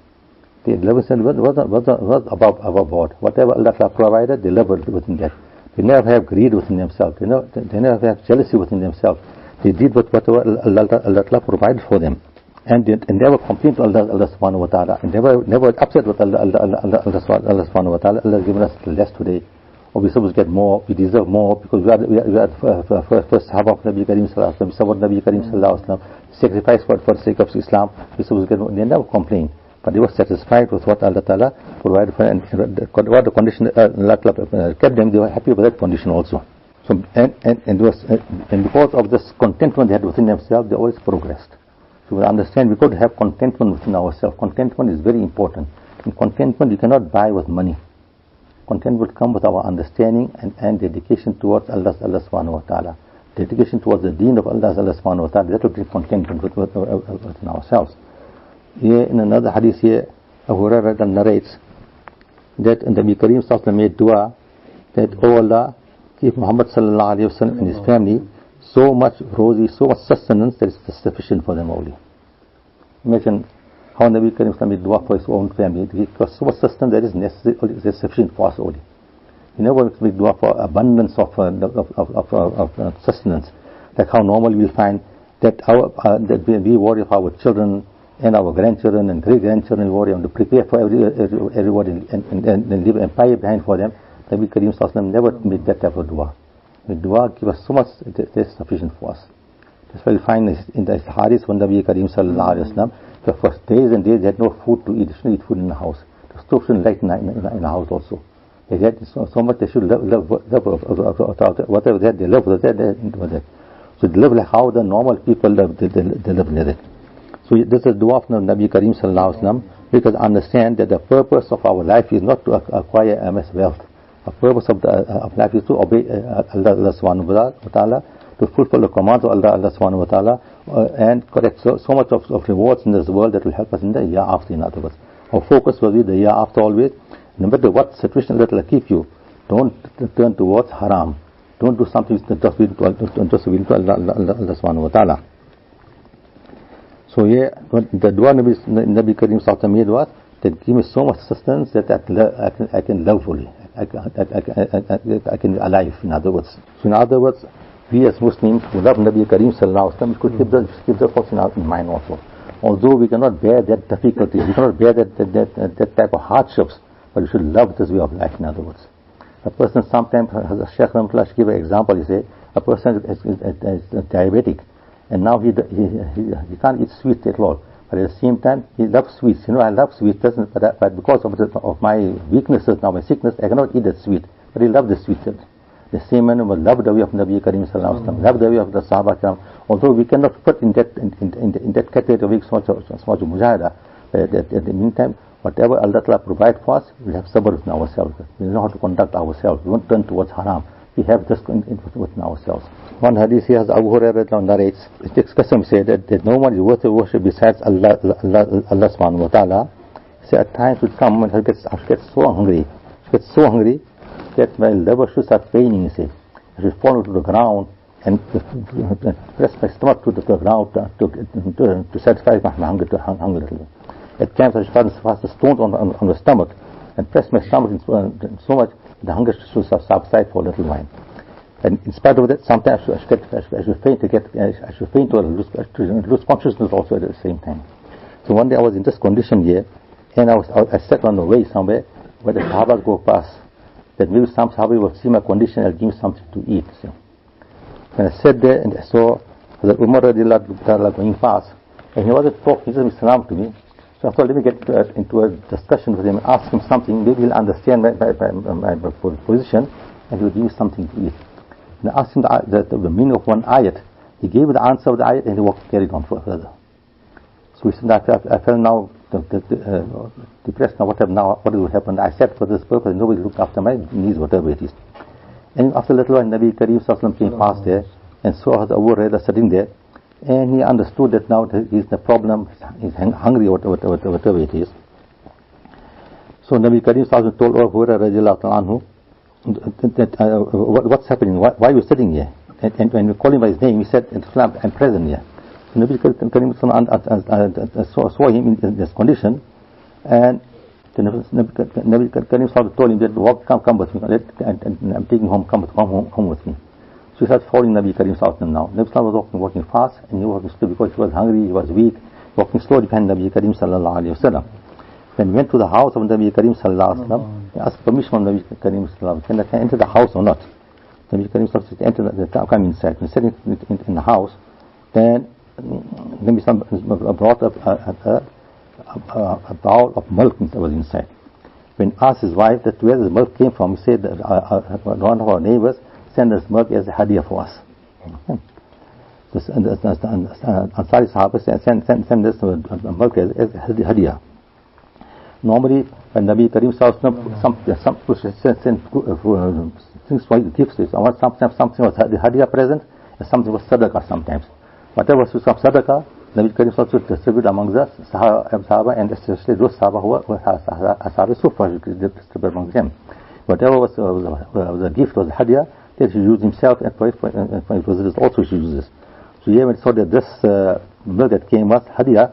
The living standard was above board. Whatever Allah provided, they lived within that. They never have greed within themselves. They never have jealousy within themselves. They did whatever Allah provided for them. And they never complained to Allah subhanahu wa ta'ala, and never upset with Allah subhanahu wa ta'ala. Allah has given us less today, or we're supposed to get more, we deserve more, because we are the first Sahaba of Nabi Kareem Sallallahu Alaihi Wasallam, we support Nabi Kareem Sallallahu Alaihi Wasallam, sacrifice for the sake of Islam, we're supposed to get more. They never complained, but they were satisfied with what Allah ta'ala provided for, and what the condition Allah ta'ala kept them, they were happy with that condition also. So, and because of this contentment they had within themselves, they always progressed. So we understand we got to have contentment within ourselves. Contentment is very important. In contentment you cannot buy with money. Contentment will come with our understanding and dedication towards Allah subhanahu wa ta'ala. Dedication towards the deen of Allah subhanahu wa ta'ala. That will bring contentment within ourselves. Here in another hadith here, Abu Hurairah narrates that Nabi Kareem Sallallahu Alaihi Wasallam made dua that, oh Allah, give Muhammad Sallallahu Alaihi Wasallam and his family so much rosy, so much sustenance that is sufficient for them only. Imagine how Nabi Kareem Sallallahu made dua for his own family. He got so much sustenance that is necessary, is sufficient for us only. He never made dua for abundance of sustenance. Like how normally we'll find that we worry for our children and our grandchildren and great-grandchildren, we worry to prepare for everybody and leave empire behind for them. Nabi Kareem Sallallahu never made that type of dua. The dua give us so much that is sufficient for us. That's why you find in the hadith when Nabi Karim sallallahu alaihi wasallam, for days and days they had no food to eat. They shouldn't eat food in the house. The stove shouldn't light in the house also. They had so much they should love whatever they had, they love that. So they live like how the normal people live, they live like that. So this is dua of Nabi Karim sallallahu alaihi wasallam, because understand that the purpose of our life is not to acquire immense wealth. The purpose of life is to obey Allah subhanahu wa ta'ala, to fulfill the commands of Allah subhanahu wa ta'ala, and collect so much of rewards in this world that will help us in the year after. In other words, our focus will be the year after always. No matter what situation that will keep you, don't turn towards haram. Don't do something just will to Allah subhanahu wa ta'ala. So yeah, the dua Nabi Karim sallallahu made was that give me so much sustenance that I can live fully. I can be alive, in other words. So in other words, we as Muslims who love Nabi Karim sallallahu alaihi wasallam, we could keep the thoughts in mind also. Although we cannot bear that difficulty, we cannot bear that type of hardships, but we should love this way of life, in other words. A person sometimes, as a Shaykh Ramtulash give an example, he say, a person is diabetic, and now he can't eat sweets at all. But at the same time, he loves sweets. I love sweets, but because of my weaknesses, now my sickness, I cannot eat that sweet. But he loves the sweets. The same man will love the way of Nabi Karim sallallahu alaihi wasallam, love the way of the Sahaba kiram. Although we cannot put in that category so much mujahada, at the meantime, whatever Allah Ta'ala provide for us, we have sabr within ourselves. We know how to conduct ourselves. We won't turn towards haram. We have this within ourselves. One hadith here, Abu Hurairah narrates, it takes custom say that no one is worth of worship besides Allah subhanahu wa ta'ala. So at times would come when I get so hungry. That my liver should start paining, you see. I should fall to the ground and press my stomach to the ground to satisfy my hunger a little bit. At times I should pass the stones on the stomach and press my stomach so much the hunger should subside for a little while. And in spite of that, sometimes I should faint or lose consciousness also at the same time. So one day I was in this condition here, and I sat on the way somewhere where the Sahabas go past. That maybe some Sahaba will see my condition and give me something to eat. So when I sat there and I saw that Umar radiallahu ta'ala going past, and he wasn't talking, he said salam to me. So I thought, let me get into a discussion with him and ask him something. Maybe he'll understand my position and he'll give me something to eat. And I asked him the meaning of one ayat. He gave me the answer of the ayat and he carried on further. So he said, I felt now depressed now. What will happen? I sat for this purpose and nobody looked after my needs, whatever it is. And after a little while, Nabi Karim sallallahu came past there and saw Abu Hurairah sitting there, and he understood that now he's the problem, he's hungry, whatever it is. So Nabi Karim sallallahu told Abu Hurairah radiallahu anhu what's happening, why are you sitting here? And when we called him by his name, he said, I'm present here. So Nabi Karim saw him in this condition, and Nabi Karim told him that come with me, and I'm taking home, come with me. So he started following Nabi Karim now. Nabi was walking fast, and he was walking slow because he was hungry, he was weak, walking slowly behind Nabi Karim sallallahu alaihi wasallam. When we went to the house of Nabi Karim sallallahu alaihi wasallam, he asked permission from Nabi Karim sallallahu alaihi wasallam, can I enter the house or not? Nabi Karim sallallahu alaihi wasallam come inside. When he sitting in the house, then Nabi sallallahu brought up a bowl of milk that was inside. When asked his wife that where the milk came from, he said that one of our neighbors sent us milk as a hadiyah for us. Ansari Sahab send this milk as a hadiyah. Normally, when Nabi Karim some send things for gifts. Sometimes something was the hadiyah present, and something was sadaqah sometimes. Whatever was some sadaqah, Nabi Karim also distributed among the Sahaba, and especially those Sahaba who were Ashab Sufa, distributed among them. Whatever was a gift, was a hadiyah, that he used himself, and for his visitors also he uses. So here when he saw that this milk that came was hadiyah,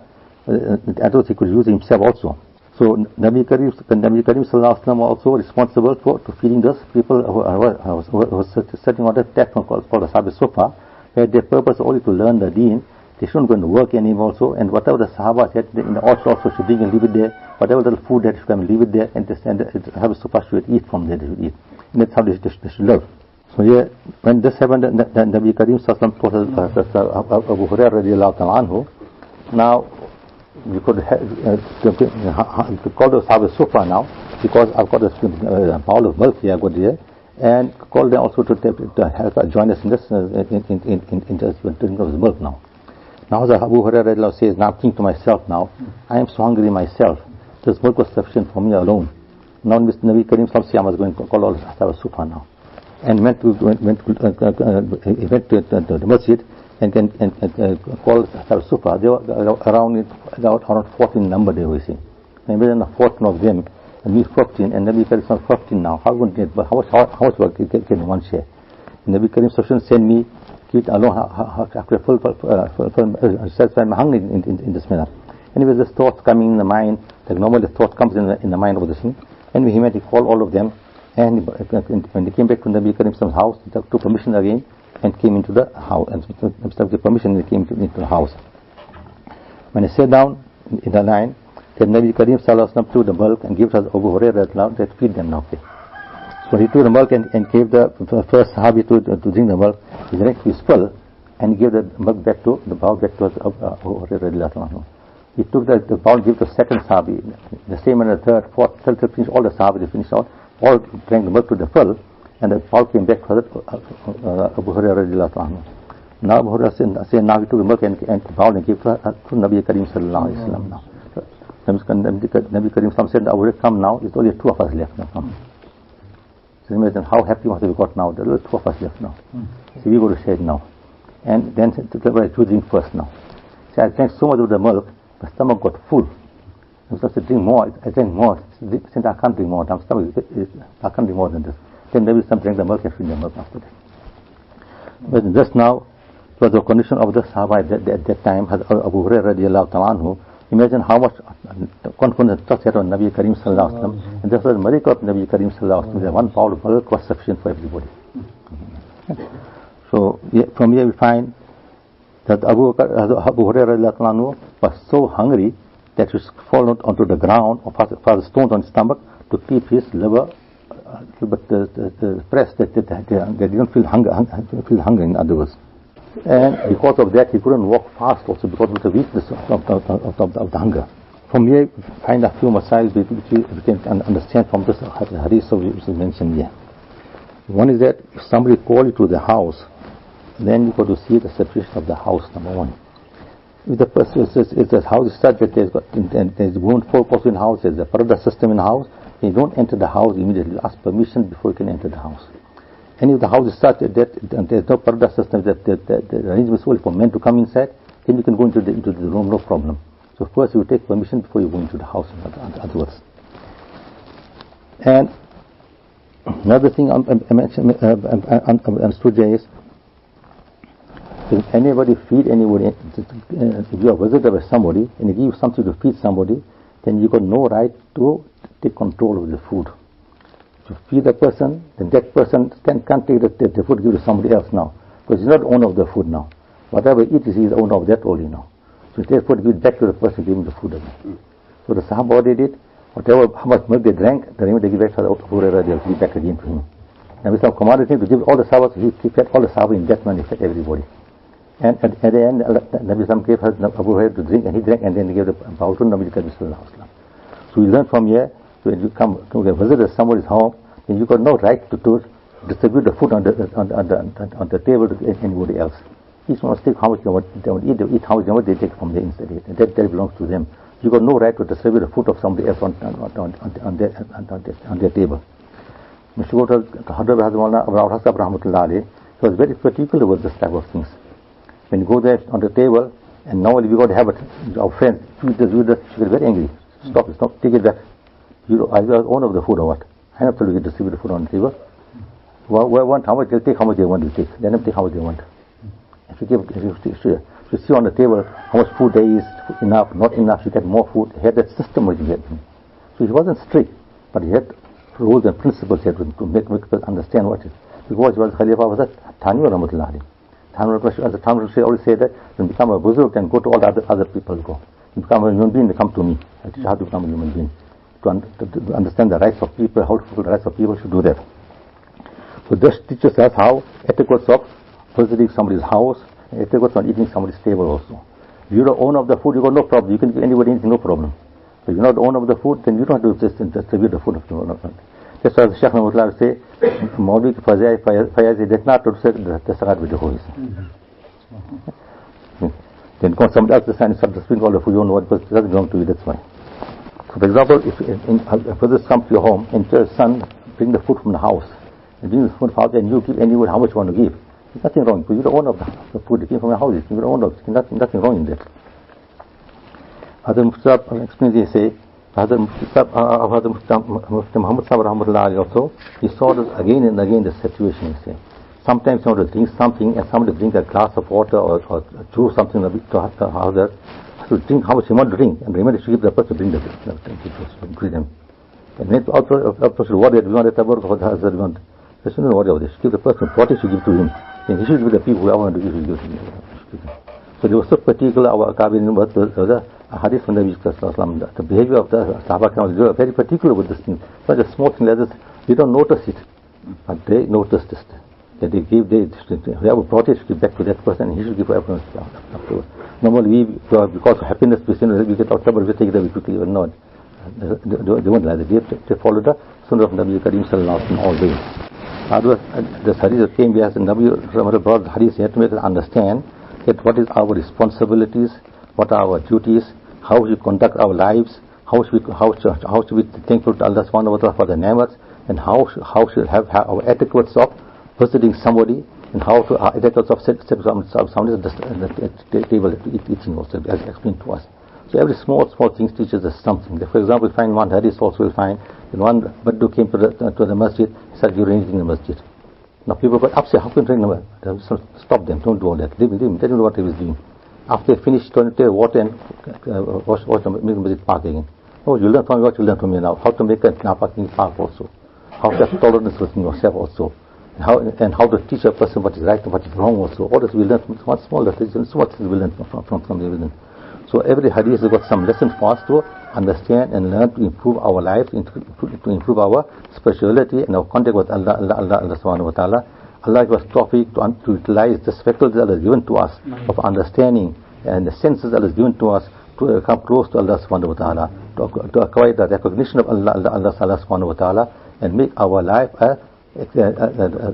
I thought he could use himself also. So Nabi Karim sallallahu alaihi wasallam also responsible for feeding those people who were sitting on the platform called the Sahab Sufa, where their purpose only to learn the deen. They shouldn't go to work anymore also, and whatever the Sahaba had in the orchard also should bring and leave it there. Whatever little food they should come and leave it there, and the Sahab Sufa should eat from there, they should eat. And that's how they should live. So yeah, when this happened, then Nabi Karim Sallallahu Alaihi Wasallam told Abu Hurairah radiallahu ta'ala anhu, now you could call the Sahab Sufa now, because I've got a bowl of milk here, good here, and call them also to help join us in this in drinking of the milk now. Now the Abu Hurairah says, now think to myself now, I am so hungry myself. This milk was sufficient for me alone. Now Mr. Nabi Karim Sallallahu Alaihi Wasallam was going to call all Sahab Sufa now, and went to the masjid and call Sahab Sufa. They were around 14 number, they were saying. Imagine a 14 of them, and me 15, and Nabi Karim 15 now. How much work can one share? Nabi Karim sent me, keep it alone, satisfy my hunger in this manner. Anyway, this thoughts coming in the mind, like normally the thought comes in the mind of the thing. And he went to call all of them, and when they came back to Nabi Karim's house, they took permission again and came into the house. And after the permission, they came into the house. When they sat down in the line, then Nabi Karim Sallallahu Alaihi Wasallam took the milk and gave it to Abu Hurairah to feed them now. Okay. So he took the milk and gave the first Sahabi to drink the milk. He drank his full and gave the milk back to the bowl back to Abu Hurairah. He took the bowl, gave the second Sahabi, the same and the third, fourth, till finished all the Sahabi, they finished all drank the milk to the full, and the bowl came back for Abu Hurairah. Now Abu Hurairah said, now he took the milk and the bowl and gave to Nabi Karim Sallallahu Alaihi Wasallam now. Nabi Karim Sallallahu said, Abu Hurairah, come now, it's only two of us left now. So imagine how happy must we got now, there are two of us left now. So we go to share now. And then to drink first now. So I drank so much of the milk, my stomach got full. I was to drink more. I drank more. Since I can't drink more, my stomach I can't drink more than this. Then maybe some drank the milk and drink the milk after that. But just now, it was the condition of the Sahaba at that time, Abu Hurairah radiallahu ta'ala anhu. Imagine how much confidence trust had on Nabi Karim Sallallahu Alaihi Wasallam. And this was the miracle of Nabi Karim Sallallahu Alaihi Wasallam. One bowl of milk was sufficient for everybody. So from here we find that Abu Hurairah was so hungry that he fallen onto the ground or passed the stones on his stomach to keep his liver pressed, that they didn't feel hunger in other words. And because of that he couldn't walk fast also because of the weakness of the hunger. From here we find a few masail which we can understand from this hadith which is mentioned here. One is that if somebody calls you to the house, then you got to see the situation of the house, number one. If the person if the house is such that there's wound four person in the house, there's a parda system in the house, then you don't enter the house immediately, ask permission before you can enter the house. And if the house is such that there's no parda system, that the arrangement is only for men to come inside, then you can go into the room, no problem. So first you take permission before you go into the house, in other words. And another thing I understood there is, if anybody feed anybody, if you are visited by somebody and you give something to feed somebody, then you got no right to take control of the food. To feed the person, then that person can't take the food, give to somebody else now, because he's not the owner of the food now. Whatever he eats, he's the owner of that only now. So therefore, give it back to the person, give him the food again. So the Sahaba did, how much milk they drank, the remainder they give back to the Abu Hurairah, they'll give back again to him. And Islam commanded him to give all the Sahaba, he fed all the Sahaba in that manner, he fed everybody. And at the end, Nabi Sallam gave Abu Hurairah to drink, and he drank, and then he gave the bowl to Nabi Sallallahu Alaihi Wasallam. So we learn from here, when you come to visit somebody's home, then you got no right to distribute the food on the table to anybody else. Each one must take how much they want to eat how much they take from the inside. And that belongs to them. You got no right to distribute the food of somebody else on their table. Mr. Gota Molana Rahmatullah, he was very particular with this type of things. When you go there on the table, and normally we got to have it, our friends, she get very angry. Stop, take it back. Are you the owner of the food or what? I have to distribute the food on the table. Want how much they'll take, how much they want to take. Let them take how much they want. If you see on the table how much food there is, enough, not enough, you get more food. He had that system which he had. So he wasn't strict, but he had rules and principles he had to make people understand what it is. Because he was Khalifa, was that Thani Rahmatullah. As the Thani always say that, when you become a buzurg, then go to all the other people go. You become a human being, they come to me. I teach you how to become a human being. To understand the rights of people, how to fulfill the rights of people, should do that. So this teaches us how etiquette of visiting somebody's house, etiquette on eating somebody's table also. If you're the owner of the food, you got no problem. You can give anybody anything, no problem. If you're not the owner of the food, then you don't have to just distribute the food of the owner. That's why the Shaykh would say, Maulvi Fayaz did not say the Sagat with the hoes. Then comes somebody else to stand and start to spring all the food, you don't know what it doesn't belong to you, that's why. So for example, if visitors come to your home and tell your son, bring the food from the house, and bring the food from the house, and you give anyone how much you want to give. There's nothing wrong, because you're the owner of the food, it came from your house, you're the owner of it, nothing wrong in that. Hazrat Mustakim explains, they say, Hazrat Muhammad Sahab also, he saw this again and again, the situation, he said. Sometimes you want to drink something, and somebody drink a glass of water or chew something to Hazrat, to drink how much you want to drink, and remember to give the person to bring the drink them. And then also, what we want to talk about Hazrat, we want, there's no worry about this. Give the person what he should give to him. And he should give the people who want to give to him. So they were so particular, our Kabin was the hadith from the Nabi, the behavior of the Sahaba, they were very particular with this thing. Not just small thing like this, they don't notice it, but they noticed this. That they give, whoever brought it should give back to that person, and he should give to everyone afterwards. Normally, because of happiness, we get our trouble, we take it away quickly, but no. They won't like that. They follow the Sunnah of Nabi Karim Sallallahu in all ways. The hadith that came, as the Nabi brought the hadith, you have to make us understand that what is our responsibilities, what are our duties, how we conduct our lives, how should we be thankful to Allah subhanahu wa ta'ala for the ni'mats, and how should have our etiquettes of visiting somebody, and how to etiquettes of somebody at the table eating also, as explained to us. So every small thing teaches us something. For example, we find one hadith also will find that one Baddu came to the masjid, he started urinating in the masjid. Now people got upset, how can you drink the masjid? Stop them, don't do all that. Leave him, they don't know what he was doing. After they finished, turn to water and wash the masjid park again. Oh, you learn from me what you learn from me now. How to make a parking park also. How to have tolerance within yourself also. And how to teach a person what is right and what is wrong also. All this we learn from one small lesson, so much we learn from the religion. So every hadith has got some lessons for us to understand and learn to improve our life, to improve our spirituality and our contact with Allah subhanahu wa ta'ala. Allah gives us tawfiq to utilize the faculties that is given to us of understanding and the senses that is given to us to come close to Allah subhanahu wa ta'ala, to acquire the recognition of Allah subhanahu wa ta'ala, and make our life a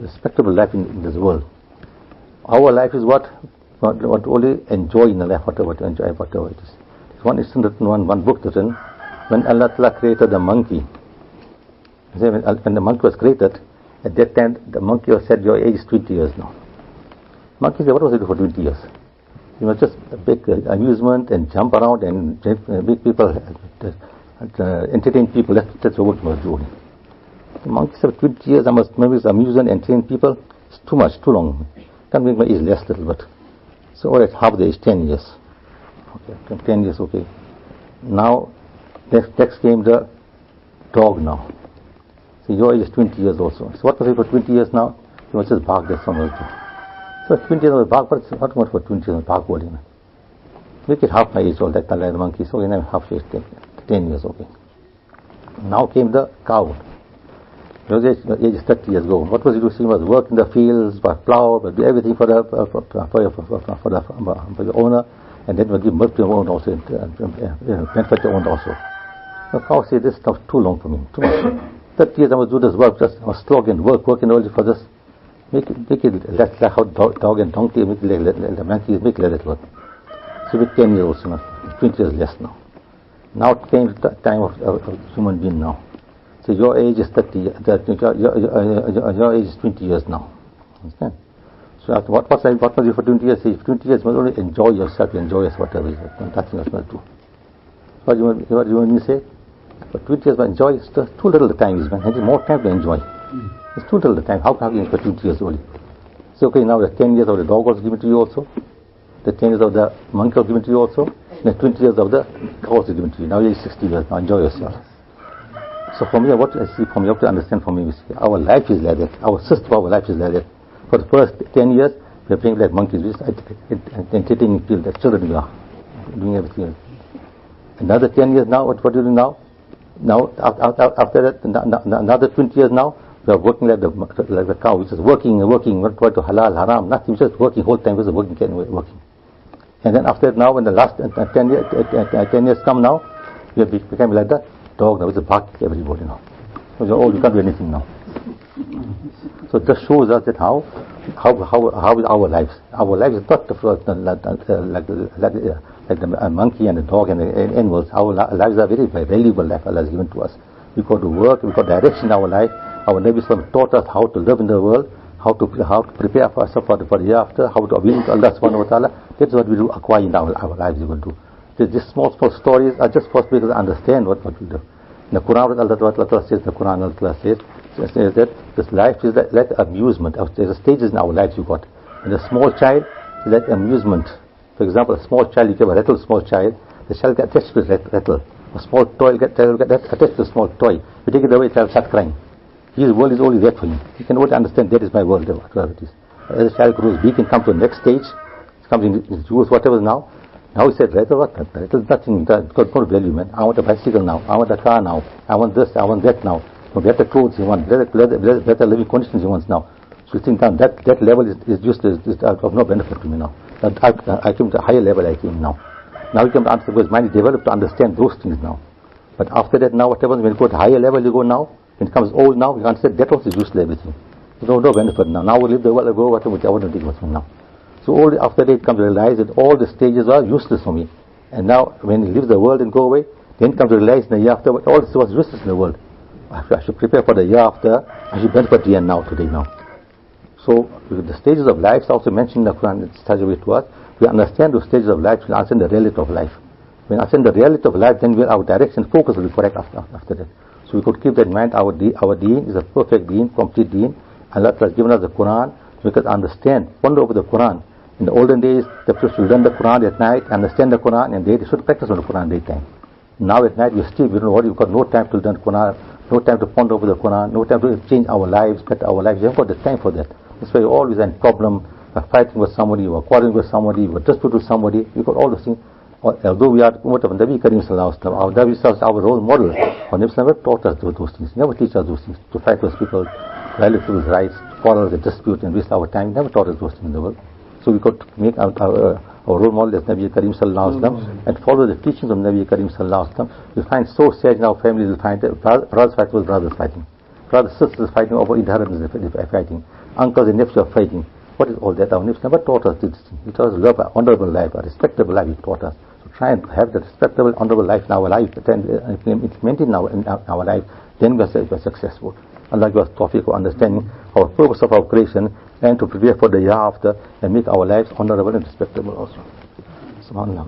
respectable life in this world. Our life is what only enjoy in the life, whatever it is. There's one instance written, one book written, when Allah Ta'ala created the monkey. When the monkey was created, at that time the monkey was said, your age is 20 years now. Monkey said, what was it for 20 years? You must just make amusement and jump around and make people, entertain people. That's what he was doing. The monkey said, 20 years I must maybe amuse and entertain people. It's too much, too long. Can't make my age less little bit. So all right, half the age, 10 years. Okay, 10 years, okay. Now, next came the dog now. So your age is 20 years also. So what was it for 20 years now? You must just bark, that's someone else do. So 20 years of bark, but what much for 20 years of bark holding? Make it half my age, all that like the monkey. So you know, half age, 10 years, okay. Now came the cow. Your age is 30 years ago. What was he doing? He was work in the fields, plow, do everything for the owner, and then would give milk to your own also, benefit your own also. The cow said, this stuff too long for me, too much. 30 years I must do this work, just I must slog and work and all for this. Make it less like how dog and donkey, make the monkey, make it less work. So with 10 years also, 20 years less now. Now it came the time of human being now. So your age is 30, your age is 20 years now. Understand? So what was it for 20 years? 20 years you must only enjoy yourself, whatever. Nothing else must do. What do you want me to say? For 20 years, enjoy, it's too little the time is, man. There's more time to enjoy. It's too little the time. How can you for 20 years only? So okay, now the 10 years of the dog was given to you also. The 10 years of the monkey was given to you also. The 20 years of the cow was given to you. Now you're 60 years. Now enjoy yourself. So for me, what I see from you have to understand from me, our life is like that. Our system of our life is like that. For the first 10 years, we are playing like monkeys. We are entertaining people, the children we are doing everything. Another 10 years now, what do you do now? Now, after that, another 20 years now, We are working like the cow, which is working, not trying to halal, haram, nothing, just working whole time, just working. And then after that, now when the last 10 years come now, we have become like that dog now, which is barking everybody now. So you can't do anything now. So this shows us that how is our lives. Our lives is not like the monkey and the dog and the animals. Our lives are very valuable life Allah has given to us. We got to work, we got direction in our life. Our Nabi Sallallahu taught us how to live in the world, how to prepare for ourselves for the year after, how to obey to Allah Subhanahu wa Ta'ala. That's what we do acquire in our lives. We will do. These small stories are just for people to understand what we do. In the Quran, Allah says, that this life is like amusement. There's stages in our lives you got. And a small child is like amusement. For example, a small child, you give a rattle to a small child, the child gets attached to the rattle. A small toy gets attached to a small toy. You take it away, the child starts crying. His world is only there for him. He can only understand that is my world, whatever it is. As the child grows big and comes to the next stage, comes in his youth, whatever now. Now he said, rattle what? Rattle is nothing, it's got no value, man. I want a bicycle now, I want a car now, I want this, I want that now. No, better clothes he wants, better living conditions he wants now. So you think down, that level is of no benefit to me now. I came to a higher level I came now. Now you come to understand, because mind is developed to understand those things now. But after that now, whatever, when you go to higher level you go now, when it comes old now, you understand that also is useless everything. There's no benefit now. Now we leave the world, I go, whatever, I want to take what's now. So all after that, it comes to realize that all the stages are useless for me. And now, when he leaves the world and go away, then comes to realize in the year after, all this was useless in the world. I should prepare for the year after. I should benefit here now, today now. So the stages of life is also mentioned in the Quran. It's such a way to us. We understand those stages of life. We understand the reality of life. When we understand the reality of life, then our direction, focus will be correct after that. So we could keep that in mind. Our deen is a perfect deen, complete deen. Allah has given us the Quran. We could understand, ponder over the Quran. In the olden days, the people should learn the Quran at night, understand the Quran, and they should practice on the Quran daytime. Now at night, we don't know what, we've got no time to learn the Quran, no time to ponder over the Quran, no time to change our lives, better our lives. We haven't got the time for that. That's why we're always in problem, we're fighting with somebody, we're quarreling with somebody, we're disputing with somebody. We've got all those things. Although we are Ummah of Nabi Karim Sallallahu Alaihi Wasallam, our Nabi Sallallahu our role model, our Nabi never taught us those things. He never teach us those things, to fight with people, value people's rights, quarrel, the dispute, and waste our time. He never taught us those things in the world. So we could make our role model as Nabi Karim Sallallahu Alaihi Wasallam and follow the teachings of Nabi Karim Sallallahu Alaihi Wasallam. We find so sad in our families, we find brothers fighting with brothers fighting. Brothers, sisters fighting over inheritance, they're fighting. Uncles and nephews are fighting. What is all that? Our Nabi never taught us this thing. He taught us love, an honorable life, a respectable life. He taught us. So try and have that respectable, honorable life in our life, and implement it in our life. Then we are successful. Allah give us tawfiq for understanding our purpose of our creation and to prepare for the year after and make our lives honorable and respectable also. Subhanallah.